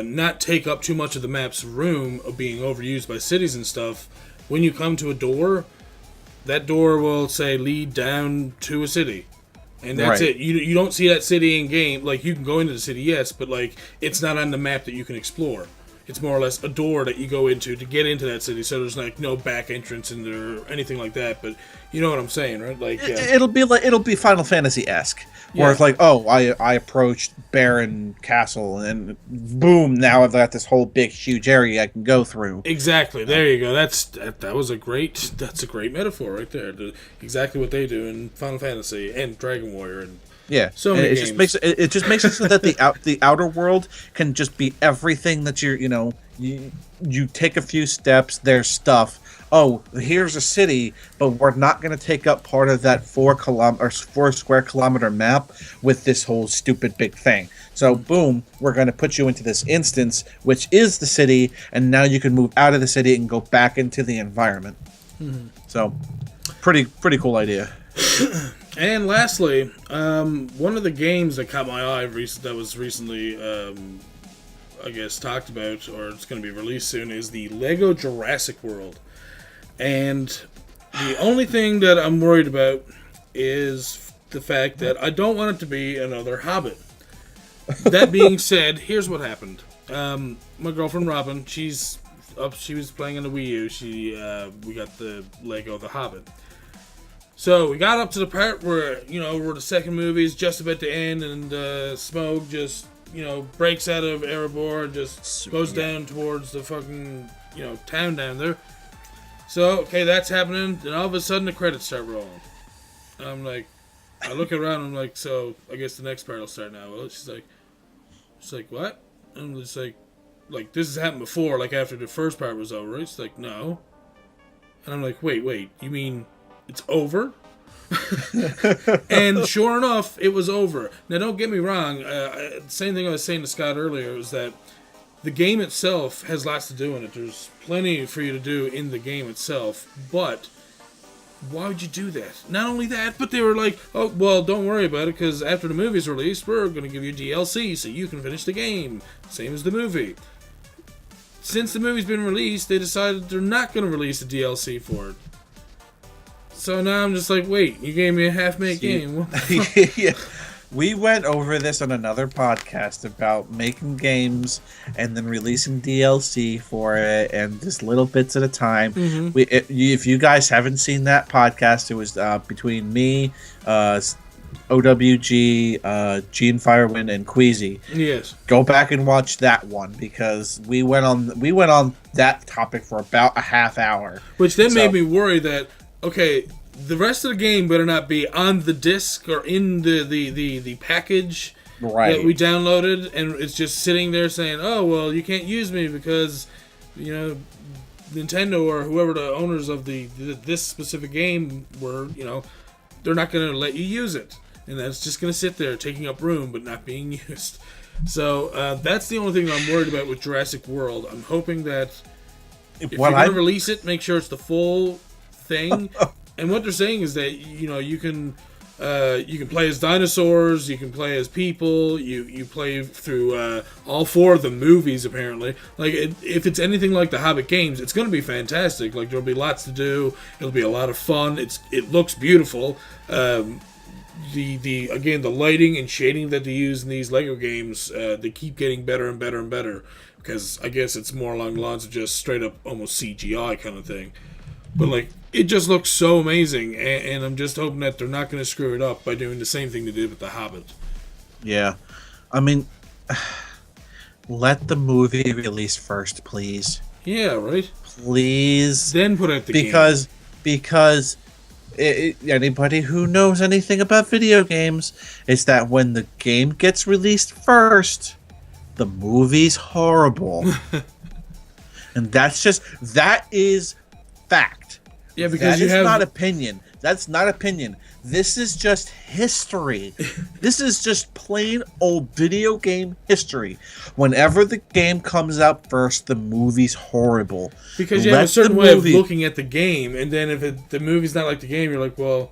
not take up too much of the map's room of being overused by cities and stuff, when you come to a door, that door will say lead down to a city. And that's right. It. You don't see that city in game. You can go into the city, yes, but it's not on the map that you can explore. It's more or less a door that you go into to get into that city. So there's no back entrance in there or anything like that. But you know what I'm saying, right? It'll be Final Fantasy-esque. Where it's I approached Baron Castle, and boom, now I've got this whole big, huge area I can go through. Exactly. There you go. That's a great metaphor right there. Exactly what they do in Final Fantasy and Dragon Warrior and so many games. It just makes it so that the outer world can just be everything that you take a few steps, there's stuff. Oh, here's a city, but we're not going to take up part of that 4 square kilometer map with this whole stupid big thing. So, boom, we're going to put you into this instance, which is the city, and now you can move out of the city and go back into the environment. Mm-hmm. So, pretty cool idea. And lastly, one of the games that caught my eye that was recently, talked about, or it's going to be released soon, is the Lego Jurassic World. And the only thing that I'm worried about is the fact that I don't want it to be another Hobbit. That being said, here's what happened. My girlfriend Robin, she was playing on the Wii U. We got the Lego The Hobbit. So we got up to the part where, where the second movie is just about to end, and Smough just, breaks out of Erebor, just goes down towards the fucking, town down there. So, okay, that's happening. Then all of a sudden, the credits start rolling. And I'm like, I look around, and I'm like, so I guess the next part will start now. Well, she's like, what? And I'm just like, this has happened before, after the first part was over. She's like, no. And I'm like, wait, you mean it's over? And sure enough, it was over. Now, don't get me wrong. Same thing I was saying to Scott earlier was that the game itself has lots to do in it. There's plenty for you to do in the game itself, but why would you do that? Not only that, but they were like, oh, well, don't worry about it, because after the movie's released, we're going to give you DLC so you can finish the game. Same as the movie. Since the movie's been released, they decided they're not going to release a DLC for it. So now I'm just like, wait, you gave me a half-baked game. What the fuck? Yeah. We went over this on another podcast about making games and then releasing DLC for it and just little bits at a time. Mm-hmm. If you guys haven't seen that podcast, it was between me, OWG, Gene Firewind, and Queasy. Yes. Go back and watch that one because we went on that topic for about a half hour. Which then made me worry that, okay, the rest of the game better not be on the disc or in the package that we downloaded, and it's just sitting there saying, oh, well, you can't use me because, you know, Nintendo or whoever the owners of this specific game were, you know, they're not going to let you use it. And that's just going to sit there taking up room but not being used. So that's the only thing that I'm worried about with Jurassic World. I'm hoping that if you're going to release it, make sure it's the full thing. And what they're saying is that, you know, you can play as dinosaurs, you can play as people, you play through all 4 of the movies, apparently. Like, if it's anything like the Hobbit games, it's going to be fantastic. Like, there'll be lots to do. It'll be a lot of fun. It looks beautiful. The lighting and shading that they use in these Lego games, they keep getting better and better and better. Because I guess it's more along the lines of just straight up almost CGI kind of thing. But, like, it just looks so amazing, and I'm just hoping that they're not going to screw it up by doing the same thing they did with The Hobbit. Yeah. I mean, let the movie release first, please. Yeah, right? Please. Then put out the game. Because anybody who knows anything about video games is that when the game gets released first, the movie's horrible. And that is fact. Yeah, because that is not opinion. That's not opinion. This is just history. This is just plain old video game history. Whenever the game comes out first, the movie's horrible. Because you have a certain way of looking at the game, and then if the movie's not like the game, you're like, well,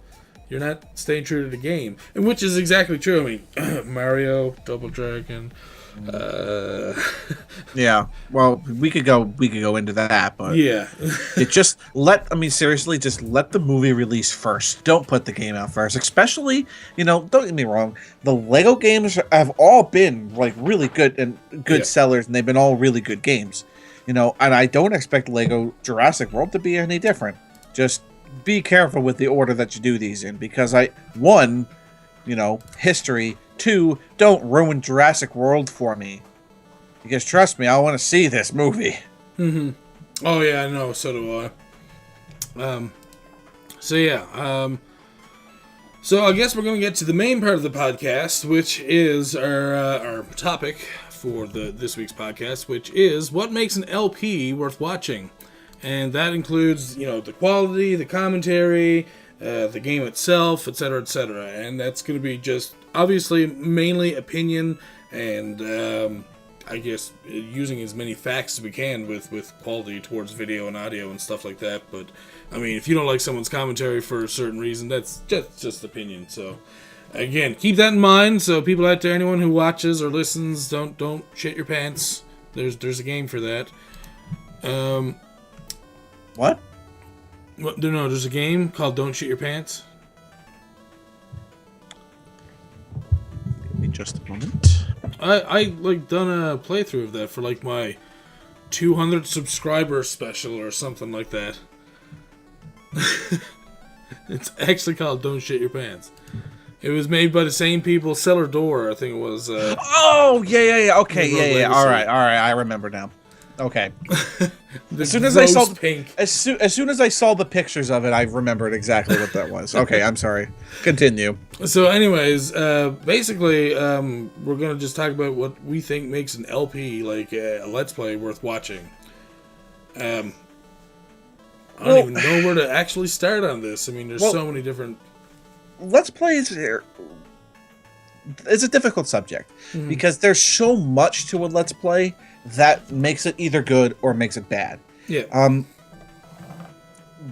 you're not staying true to the game. And which is exactly true. I mean, Mario, Double Dragon. Yeah, well, we could go into that, but yeah, seriously, just let the movie release first. Don't put the game out first, especially, you know, don't get me wrong, the Lego games have all been like really good and good sellers, and they've been all really good games, you know, and I don't expect Lego Jurassic World to be any different. Just be careful with the order that you do these in, because history. 2, don't ruin Jurassic World for me. Because trust me, I want to see this movie. Mm-hmm. Oh yeah, I know. So do I. So I guess we're going to get to the main part of the podcast, which is our topic for this week's podcast, which is what makes an LP worth watching, and that includes, you know, the quality, the commentary, the game itself, etc., etc. And that's going to be just obviously mainly opinion, and I guess using as many facts as we can with quality towards video and audio and stuff like that. But I mean, if you don't like someone's commentary for a certain reason, that's just opinion. So again, keep that in mind. So people out there, anyone who watches or listens, don't shit your pants. There's a game for that. What? No, there's a game called Don't Shit Your Pants. Give me just a moment. I like done a playthrough of that for like my 200 subscriber special or something like that. It's actually called Don't Shit Your Pants. It was made by the same people, Cellar Door, I think it was. Oh, yeah. Okay, yeah. All right. I remember now. Okay. As soon as I saw the pictures of it, I remembered exactly what that was. Okay, I'm sorry. Continue. So, anyways, basically, we're gonna just talk about what we think makes an LP, like a Let's Play, worth watching. I don't even know where to actually start on this. I mean, there's so many different. Let's Plays it's a difficult subject because there's so much to a Let's Play that makes it either good or makes it bad. Yeah.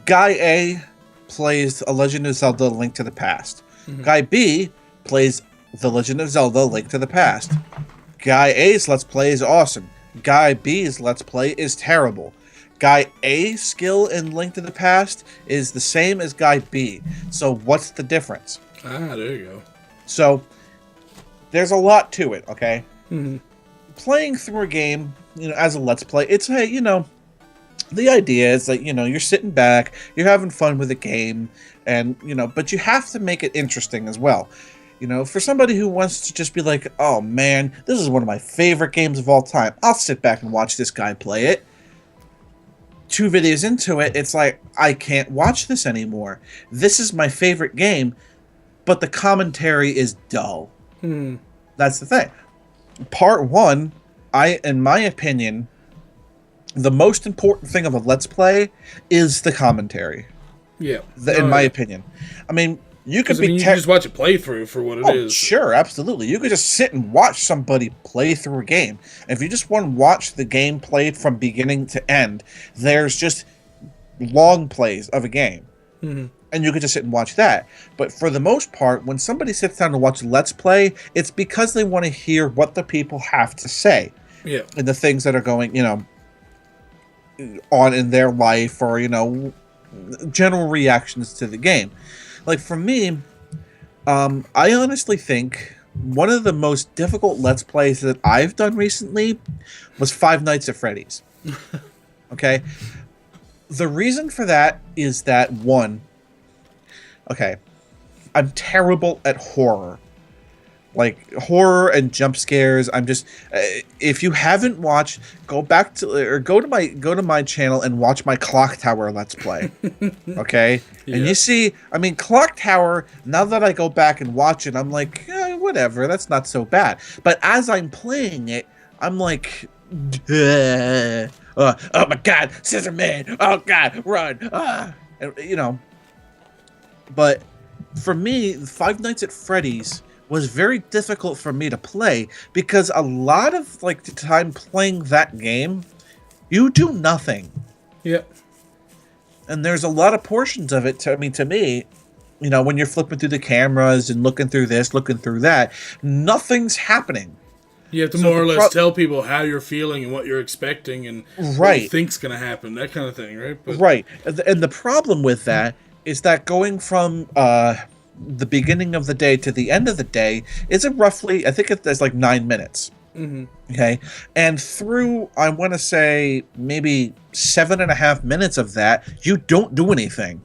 Guy A plays A Legend of Zelda: Link to the Past. Guy B plays The Legend of Zelda: Link to the Past. Guy A's Let's Play is awesome. Guy B's Let's Play is terrible. Guy A's skill in Link to the Past is the same as Guy B. So what's the difference? There you go. So there's a lot to it, okay? Mm-hmm. Playing through a game, as a Let's Play, it's, hey, the idea is that, you're sitting back, you're having fun with the game, and, but you have to make it interesting as well. For somebody who wants to just be like, oh man, this is one of my favorite games of all time, I'll sit back and watch this guy play it. 2 videos into it, it's like, I can't watch this anymore. This is my favorite game, but the commentary is dull. That's the thing. Part 1, in my opinion, the most important thing of a Let's Play is the commentary. Yeah. In my opinion. I mean, you could you can just watch a playthrough for what it is. Sure, absolutely. You could just sit and watch somebody play through a game. If you just want to watch the game played from beginning to end, there's just long plays of a game. Mm-hmm. And you could just sit and watch that. But for the most part, when somebody sits down to watch Let's Play, it's because they want to hear what the people have to say. Yeah. And the things that are going, on in their life, or, general reactions to the game. Like, for me, I honestly think one of the most difficult Let's Plays that I've done recently was Five Nights at Freddy's. Okay? The reason for that is that, one, okay, I'm terrible at horror. Like, horror and jump scares, I'm just... if you haven't watched, go to my channel and watch my Clock Tower Let's Play. Okay? Yeah. And you see, I mean, Clock Tower, now that I go back and watch it, I'm like, whatever, that's not so bad. But as I'm playing it, I'm like... oh my god, Scissor Man! Oh god, run! And, but for me, Five Nights at Freddy's was very difficult for me to play because a lot of the time playing that game, you do nothing. Yep. And there's a lot of portions of it. To me, when you're flipping through the cameras and looking through this, looking through that, nothing's happening. You have to more or less tell people how you're feeling and what you're expecting and what you think's going to happen, that kind of thing, right? Right. And the problem with that is that going from the beginning of the day to the end of the day is roughly, I think there's 9 minutes. Mm-hmm. Okay. And through, I want to say, maybe 7.5 minutes of that, you don't do anything.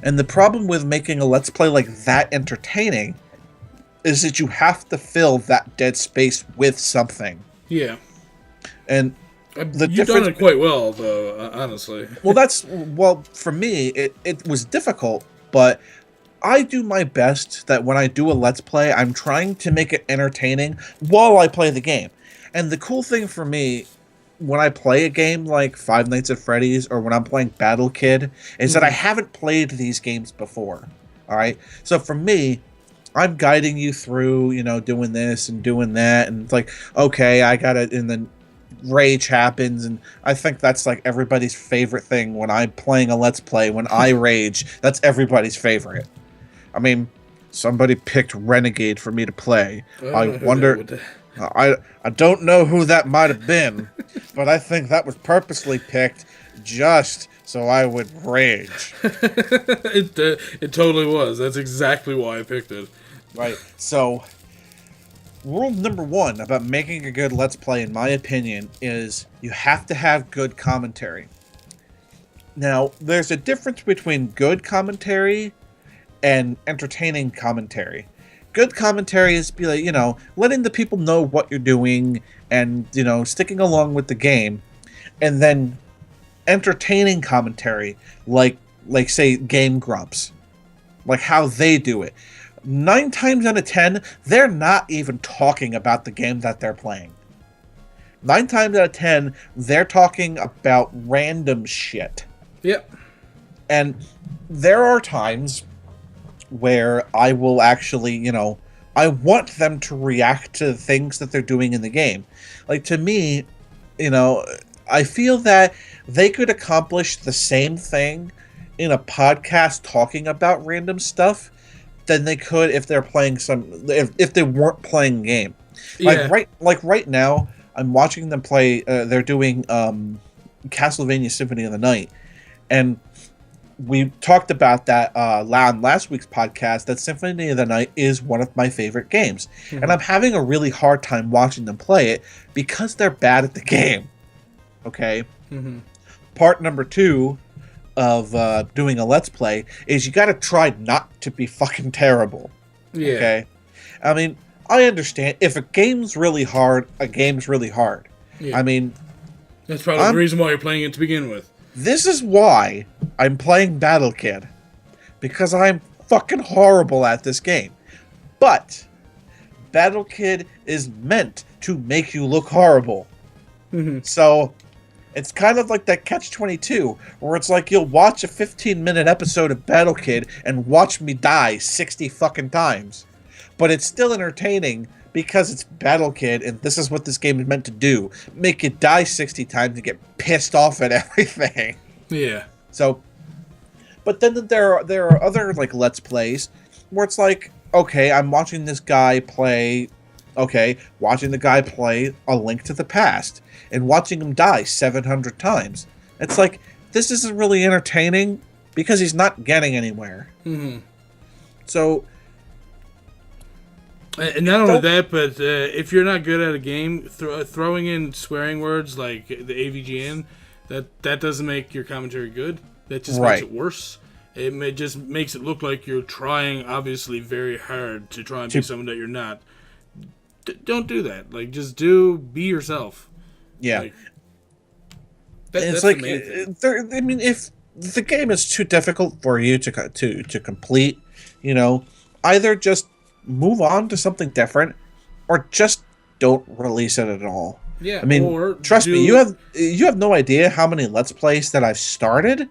And the problem with making a Let's Play like that entertaining is that you have to fill that dead space with something. Yeah. And you've done it quite well, though, honestly. Well, for me, it was difficult, but I do my best that when I do a Let's Play, I'm trying to make it entertaining while I play the game. And the cool thing for me, when I play a game like Five Nights at Freddy's or when I'm playing Battle Kid, is that I haven't played these games before. All right? So for me, I'm guiding you through, doing this and doing that. And it's like, okay, I got it. And then rage happens. And I think that's everybody's favorite thing when I'm playing a Let's Play. When I rage, that's everybody's favorite. I mean, somebody picked Renegade for me to play. I wonder... I don't know who that might have been, but I think that was purposely picked just so I would rage. It totally was. That's exactly why I picked it. Right. So, rule number 1 about making a good Let's Play, in my opinion, is you have to have good commentary. Now, there's a difference between good commentary and entertaining commentary. Good commentary is letting the people know what you're doing and, sticking along with the game. And then entertaining commentary, like say, Game Grumps. Like how they do it. 9 times out of 10, they're not even talking about the game that they're playing. 9 times out of 10, they're talking about random shit. Yep. And there are times where I will actually, I want them to react to things that they're doing in the game. Like, to me, I feel that they could accomplish the same thing in a podcast talking about random stuff than they could if they're playing if they weren't playing a game. Yeah. Like right now, I'm watching them play, they're doing Castlevania Symphony of the Night, and we talked about that on last week's podcast, that Symphony of the Night is one of my favorite games. Mm-hmm. And I'm having a really hard time watching them play it because they're bad at the game. Okay? Mm-hmm. Part number 2 of doing a Let's Play is you gotta try not to be fucking terrible. Yeah. Okay? I mean, I understand. If a game's really hard, a game's really hard. Yeah. I mean... That's probably the reason why you're playing it to begin with. This is why I'm playing Battle Kid. Because I'm fucking horrible at this game. But Battle Kid is meant to make you look horrible. Mm-hmm. So it's kind of like that Catch-22, where it's like you'll watch a 15-minute episode of Battle Kid and watch me die 60 fucking times. But it's still entertaining because it's Battle Kid, and this is what this game is meant to do. Make you die 60 times and get pissed off at everything. Yeah. So, but then there are other, like, Let's Plays where it's like, okay, I'm watching this guy play... Okay, watching the guy play A Link to the Past and watching him die 700 times. It's like, this isn't really entertaining because he's not getting anywhere. Mm-hmm. So... And not only that, but if you're not good at a game, throwing in swearing words like the AVGN, that doesn't make your commentary good. That just makes it worse. It just makes it look like you're trying, obviously, very hard to try and be someone that you're not. Don't do that. Like, just be yourself. Yeah. Like, it's like, I mean, if the game is too difficult for you to complete, you know, either just move on to something different, or just don't release it at all. Yeah, I mean, trust me, you have no idea how many Let's Plays that I've started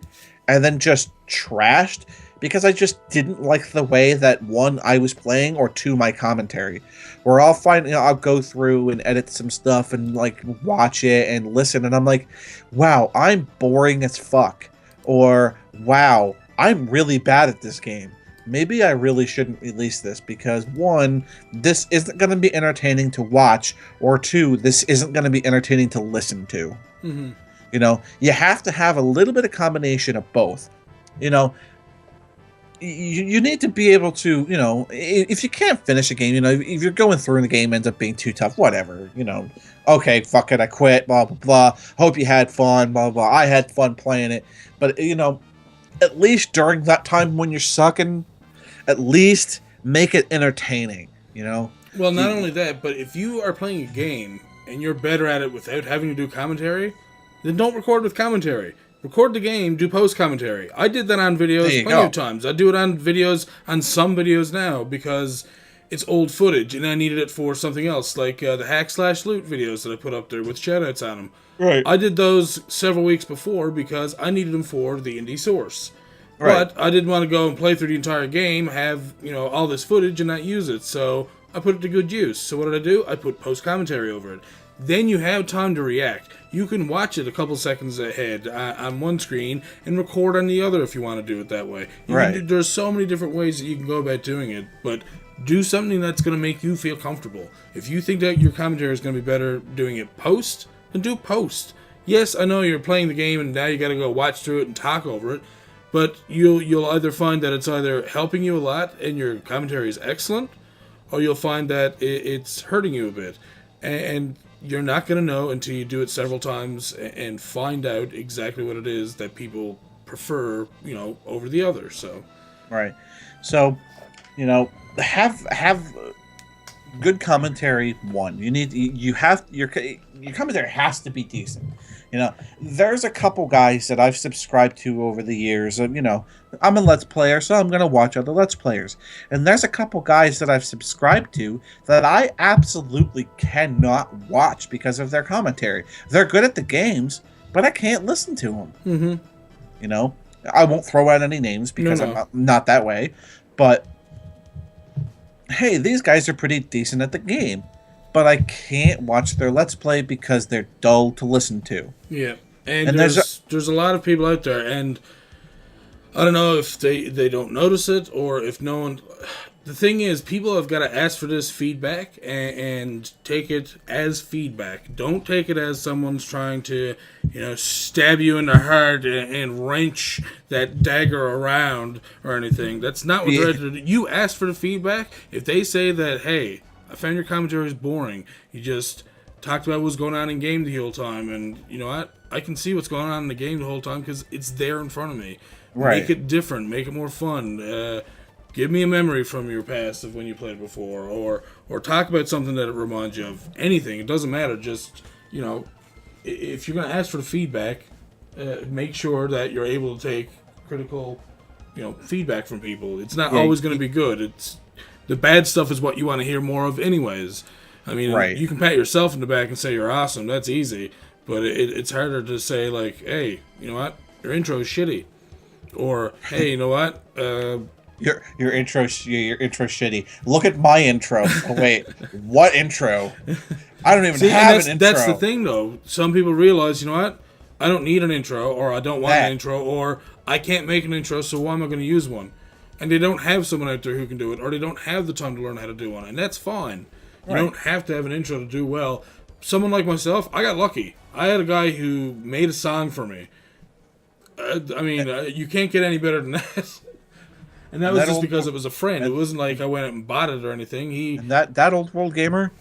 and then just trashed because I just didn't like the way that, 1, I was playing, or 2, my commentary. Where I'll go through and edit some stuff and, like, watch it and listen, and I'm like, wow, I'm boring as fuck. Or, wow, I'm really bad at this game. Maybe I really shouldn't release this because, 1, this isn't going to be entertaining to watch, or 2, this isn't going to be entertaining to listen to. Mm-hmm. You know, you have to have a little bit of combination of both. You know, you need to be able to, you know, if you can't finish a game, you know, if you're going through and the game ends up being too tough, whatever, you know, okay, fuck it, I quit, blah, blah, blah, hope you had fun, blah, blah, I had fun playing it, but, you know, at least during that time when you're sucking, at least make it entertaining, you know? Well, not only that, but if you are playing a game and you're better at it without having to do commentary, then don't record with commentary. Record the game, do post-commentary. I did that on videos plenty of times. I do it on some videos now, because it's old footage, and I needed it for something else, like the hack/loot videos that I put up there with shoutouts on them. Right. I did those several weeks before because I needed them for the indie source. Right. But I didn't want to go and play through the entire game, have, you know, all this footage and not use it. So I put it to good use. So what did I do? I put post-commentary over it. Then you have time to react. You can watch it a couple seconds ahead on one screen and record on the other if you want to do it that way. There's so many different ways that you can go about doing it, but do something that's going to make you feel comfortable. If you think that your commentary is going to be better doing it post, then do post. Yes, I know you're playing the game and now you got to go watch through it and talk over it, but you'll either find that it's either helping you a lot and your commentary is excellent, or you'll find that it's hurting you a bit. And you're not going to know until you do it several times and find out exactly what it is that people prefer, you know, over the other. So, right. So, you know, have good commentary. One, you have your commentary has to be decent. You know, there's a couple guys that I've subscribed to over the years. You know, I'm a Let's Player, so I'm going to watch other Let's Players. And there's a couple guys that I've subscribed to that I absolutely cannot watch because of their commentary. They're good at the games, but I can't listen to them. Mm-hmm. You know, I won't throw out any names because I'm not that way. But, hey, these guys are pretty decent at the game. But I can't watch their Let's Play because they're dull to listen to. Yeah, and there's a lot of people out there, and I don't know if they don't notice it or if no one... the thing is, people have got to ask for this feedback and take it as feedback. Don't take it as someone's trying to, stab you in the heart and wrench that dagger around or anything. That's not what they're doing. You ask for the feedback. If they say that, hey, I found your commentary is boring, you just talked about what's going on in game the whole time, and you know what? I can see what's going on in the game the whole time because it's there in front of me. Right. Make it different. Make it more fun. Give me a memory from your past of when you played before, or talk about something that it reminds you of. Anything. It doesn't matter. Just, if you're going to ask for the feedback, make sure that you're able to take critical, feedback from people. It's not always going to be good. It's the bad stuff is what you want to hear more of anyways. I mean, you can pat yourself in the back and say you're awesome. That's easy. But it's harder to say, like, hey, you know what? Your intro is shitty. Or, hey, you know what? Your intro's shitty. Look at my intro. Oh, wait, what intro? I don't even have an intro. That's the thing, though. Some people realize, you know what? I don't need an intro, or I don't want an intro, or I can't make an intro, so why am I going to use one? And they don't have someone out there who can do it, or they don't have the time to learn how to do one, and that's fine. You don't have to have an intro to do well. Someone like myself, I got lucky. I had a guy who made a song for me. You can't get any better than that. And that was just because it was a friend. It wasn't like I went out and bought it or anything. And that old world gamer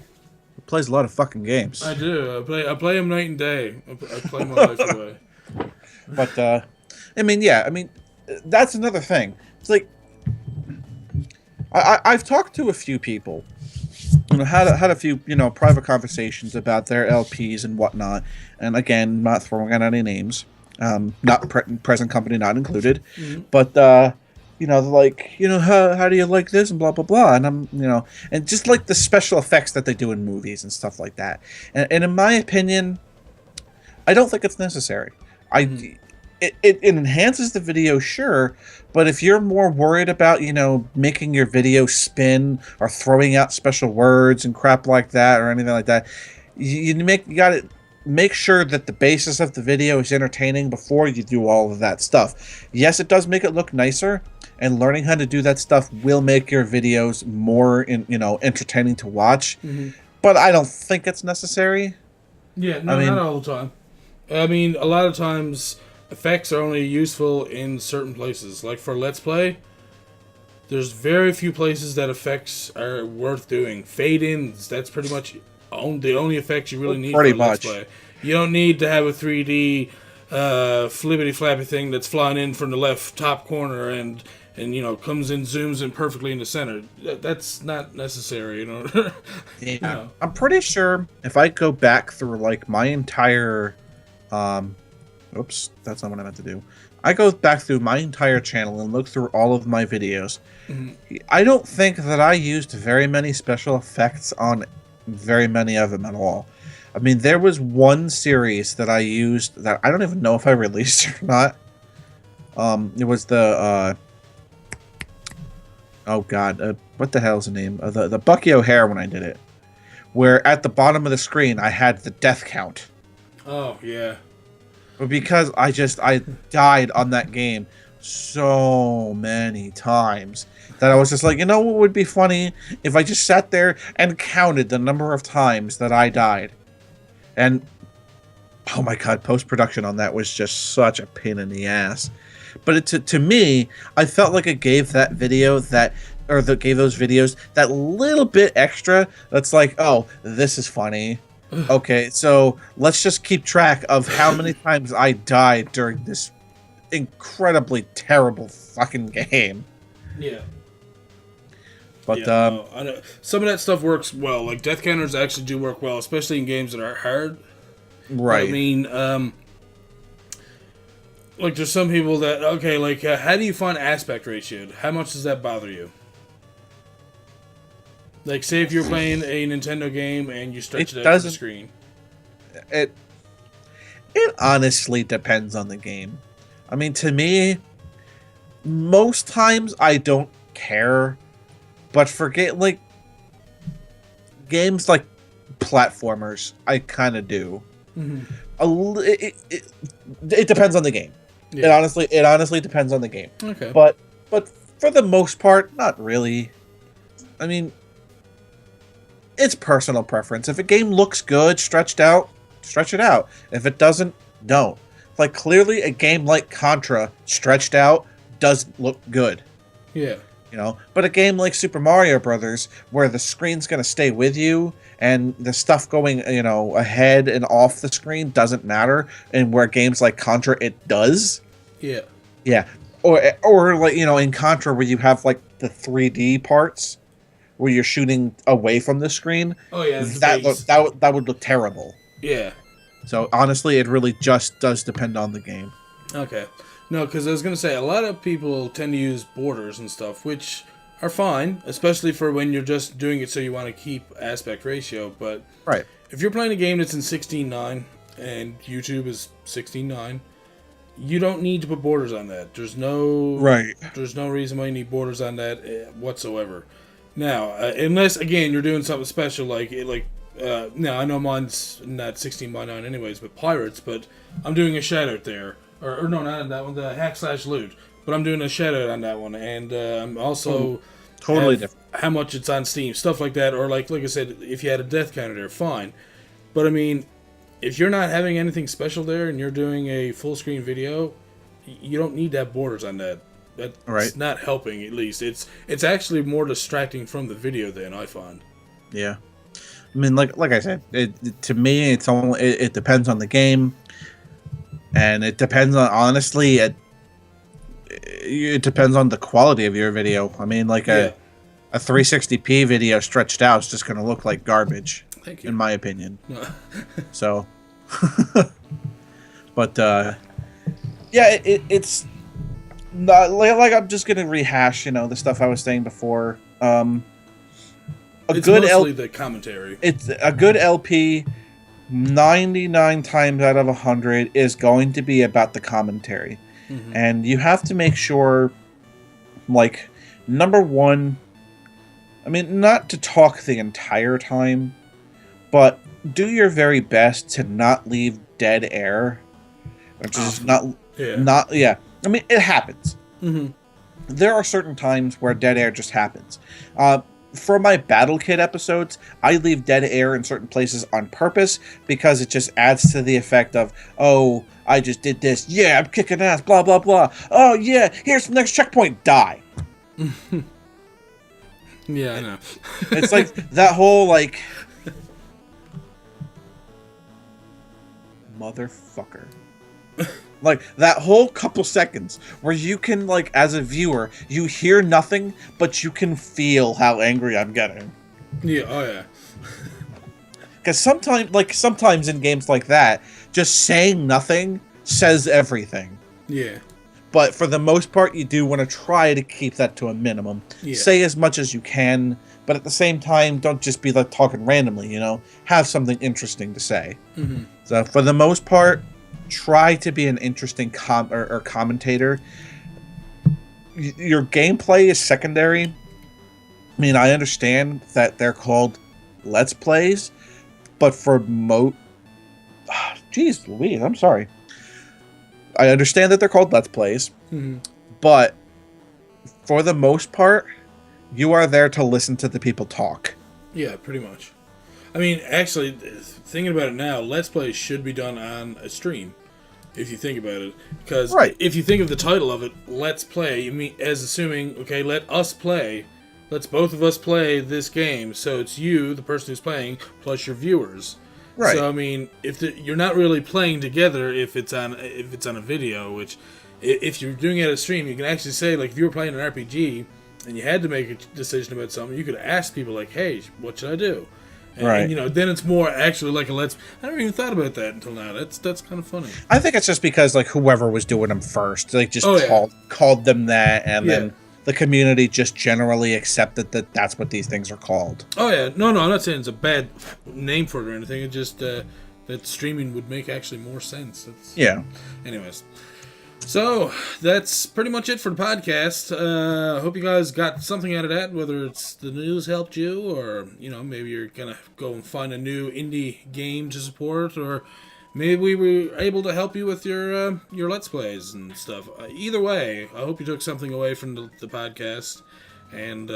plays a lot of fucking games. I do. I play him night and day. I play my life away. But that's another thing. It's like I've talked to a few people, had a few private conversations about their LPs and whatnot. And again, not throwing out any names, not present company not included, but. They're like, how do you like this and blah, blah, blah. And I'm, and just like the special effects that they do in movies and stuff like that. And in my opinion, I don't think it's necessary. It enhances the video, sure. But if you're more worried about, making your video spin or throwing out special words and crap like that or anything like that, you got to make sure that the basis of the video is entertaining before you do all of that stuff. Yes, it does make it look nicer. And learning how to do that stuff will make your videos more, entertaining to watch. Mm-hmm. But I don't think it's necessary. Yeah, not all the time. I mean, a lot of times effects are only useful in certain places. Like for Let's Play, there's very few places that effects are worth doing. Fade-ins, that's pretty much the only effects you really need for Let's Play. You don't need to have a 3D flippity-flappy thing that's flying in from the left top corner and comes in, zooms in perfectly in the center. That's not necessary, Yeah. I'm pretty sure if I go back through like my entire oops, that's not what I meant to do. I go back through my entire channel and look through all of my videos. Mm-hmm. I don't think that I used very many special effects on very many of them at all. I mean, there was one series that I used that I don't even know if I released it or not. It was the what the hell's the name? The Bucky O'Hare when I did it, where at the bottom of the screen I had the death count. Oh yeah. But because I died on that game so many times that I was just like, what would be funny if I just sat there and counted the number of times that I died. And, oh my god, post-production on that was just such a pain in the ass. But to me, I felt like it gave that video gave those videos that little bit extra that's like, oh, this is funny. Okay, so let's just keep track of how many times I died during this incredibly terrible fucking game. Yeah. But I know. Some of that stuff works well. Like death counters actually do work well, especially in games that are hard. Right. But, I mean, like there's some people that how do you find aspect ratio? How much does that bother you? Like, say if you're playing a Nintendo game and you stretch it out on the screen. It honestly depends on the game. I mean, to me, most times I don't care. But for games like platformers, I kind of do. Mm-hmm. It depends on the game. Yeah. It honestly depends on the game. Okay. But for the most part, not really. I mean, it's personal preference. If a game looks good, stretched out, stretch it out. If it doesn't, don't. Like, clearly a game like Contra, stretched out, doesn't look good. Yeah. You know? But a game like Super Mario Brothers, where the screen's going to stay with you, and the stuff going, you know, ahead and off the screen doesn't matter, and where games like Contra, it does. Yeah. Yeah. Or like, you know, in Contra, where you have, like, the 3D parts, where you're shooting away from the screen. Oh, yeah. That would look terrible. Yeah. So, honestly, it really just does depend on the game. Okay. No, because I was going to say, a lot of people tend to use borders and stuff, which are fine, especially for when you're just doing it so you want to keep aspect ratio. But right. If you're playing a game that's in 16:9 and YouTube is 16:9, you don't need to put borders on that. There's no reason why you need borders on that whatsoever. Now, unless again you're doing something special now I know mine's not 16:9 anyways, but Pirates. But I'm doing a shoutout there, or no, not on that one, the hack/loot. But I'm doing a shoutout on that one, and I'm also totally different. How much it's on Steam, stuff like that, or like I said, if you had a death counter there, fine. But I mean, if you're not having anything special there and you're doing a full screen video, you don't need to have borders on that. That's not helping. At least it's actually more distracting from the video than I find. Yeah, I mean, like I said, to me, it depends on the game, and it depends on it depends on the quality of your video. I mean, like a 360p video stretched out is just going to look like garbage. Thank you. In my opinion. So, but yeah, it's not like I'm just going to rehash, you know, the stuff I was saying before. It's mostly the commentary. It's a good LP. 99 times out of 100 is going to be about the commentary. Mm-hmm. And you have to make sure, like, number one, I mean, not to talk the entire time, but do your very best to not leave dead air. Which is not. I mean, it happens. Mm-hmm. There are certain times where dead air just happens. For my Battle Kit episodes, I leave dead air in certain places on purpose because it just adds to the effect of, oh, I just did this. Yeah, I'm kicking ass, blah, blah, blah. Oh, yeah, here's the next checkpoint. Die. Yeah, I know. It's like that whole, like, motherfucker. Like, that whole couple seconds where you can, like, as a viewer, you hear nothing, but you can feel how angry I'm getting. Yeah, oh yeah. Because sometimes in games like that, just saying nothing says everything. Yeah. But for the most part, you do want to try to keep that to a minimum. Yeah. Say as much as you can, but at the same time, don't just be, like, talking randomly, you know? Have something interesting to say. Mm-hmm. So, for the most part, try to be an interesting commentator. Your gameplay is secondary. I mean, I understand that they're called Let's Plays, but for Jeez Louise, I'm sorry. I understand that they're called Let's Plays, but for the most part, you are there to listen to the people talk. Yeah, pretty much. I mean, actually, thinking about it now, Let's Play should be done on a stream, if you think about it. Because if you think of the title of it, Let's Play, you mean as assuming, okay, let us play. Let's both of us play this game. So it's you, the person who's playing, plus your viewers. Right. So I mean, you're not really playing together if it's on a video. Which, if you're doing it at a stream, you can actually say, like, if you were playing an RPG and you had to make a decision about something, you could ask people, like, "Hey, what should I do?" And, you know, then it's more actually like a let's. I never even thought about that until now. That's kind of funny. I think it's just because, like, whoever was doing them first, like, just called them that, and then the community just generally accepted that that's what these things are called. Oh yeah, no, I'm not saying it's a bad name for it or anything. It's just that streaming would make actually more sense. Anyways. So, that's pretty much it for the podcast. I hope you guys got something out of that, whether it's the news helped you, or, you know, maybe you're going to go and find a new indie game to support, or maybe we were able to help you with your Let's Plays and stuff. Either way, I hope you took something away from the podcast. And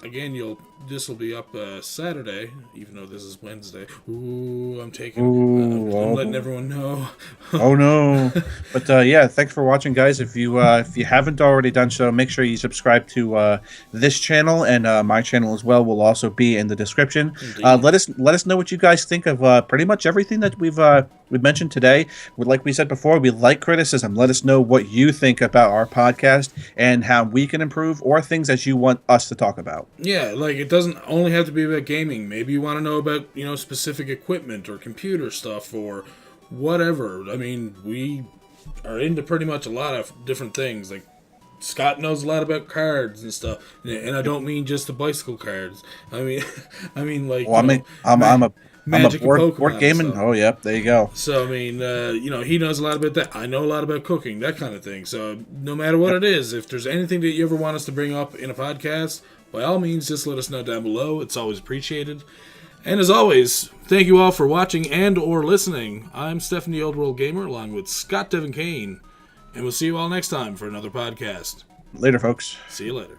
again, this will be up Saturday, even though this is Wednesday. Ooh, I'm letting everyone know. Oh no! But yeah, thanks for watching, guys. If you haven't already done so, make sure you subscribe to this channel and my channel as well. Will also be in the description. Let us know what you guys think of pretty much everything that we've mentioned today. Like we said before, we like criticism. Let us know what you think about our podcast and how we can improve, or things that you want us to talk about. Yeah, like it doesn't only have to be about gaming. Maybe you want to know about specific equipment or computer stuff or whatever. I mean, we are into pretty much a lot of different things. Like Scott knows a lot about cards and stuff, and I don't mean just the bicycle cards. I mean like. Well, I'm a Magic board gaming. Oh, yep, there you go. So, I mean, he knows a lot about that. I know a lot about cooking, that kind of thing. So, no matter what it is, if there's anything that you ever want us to bring up in a podcast, by all means, just let us know down below. It's always appreciated. And as always, thank you all for watching and or listening. I'm Stephanie Old World Gamer, along with Scott Devin Kane. And we'll see you all next time for another podcast. Later, folks. See you later.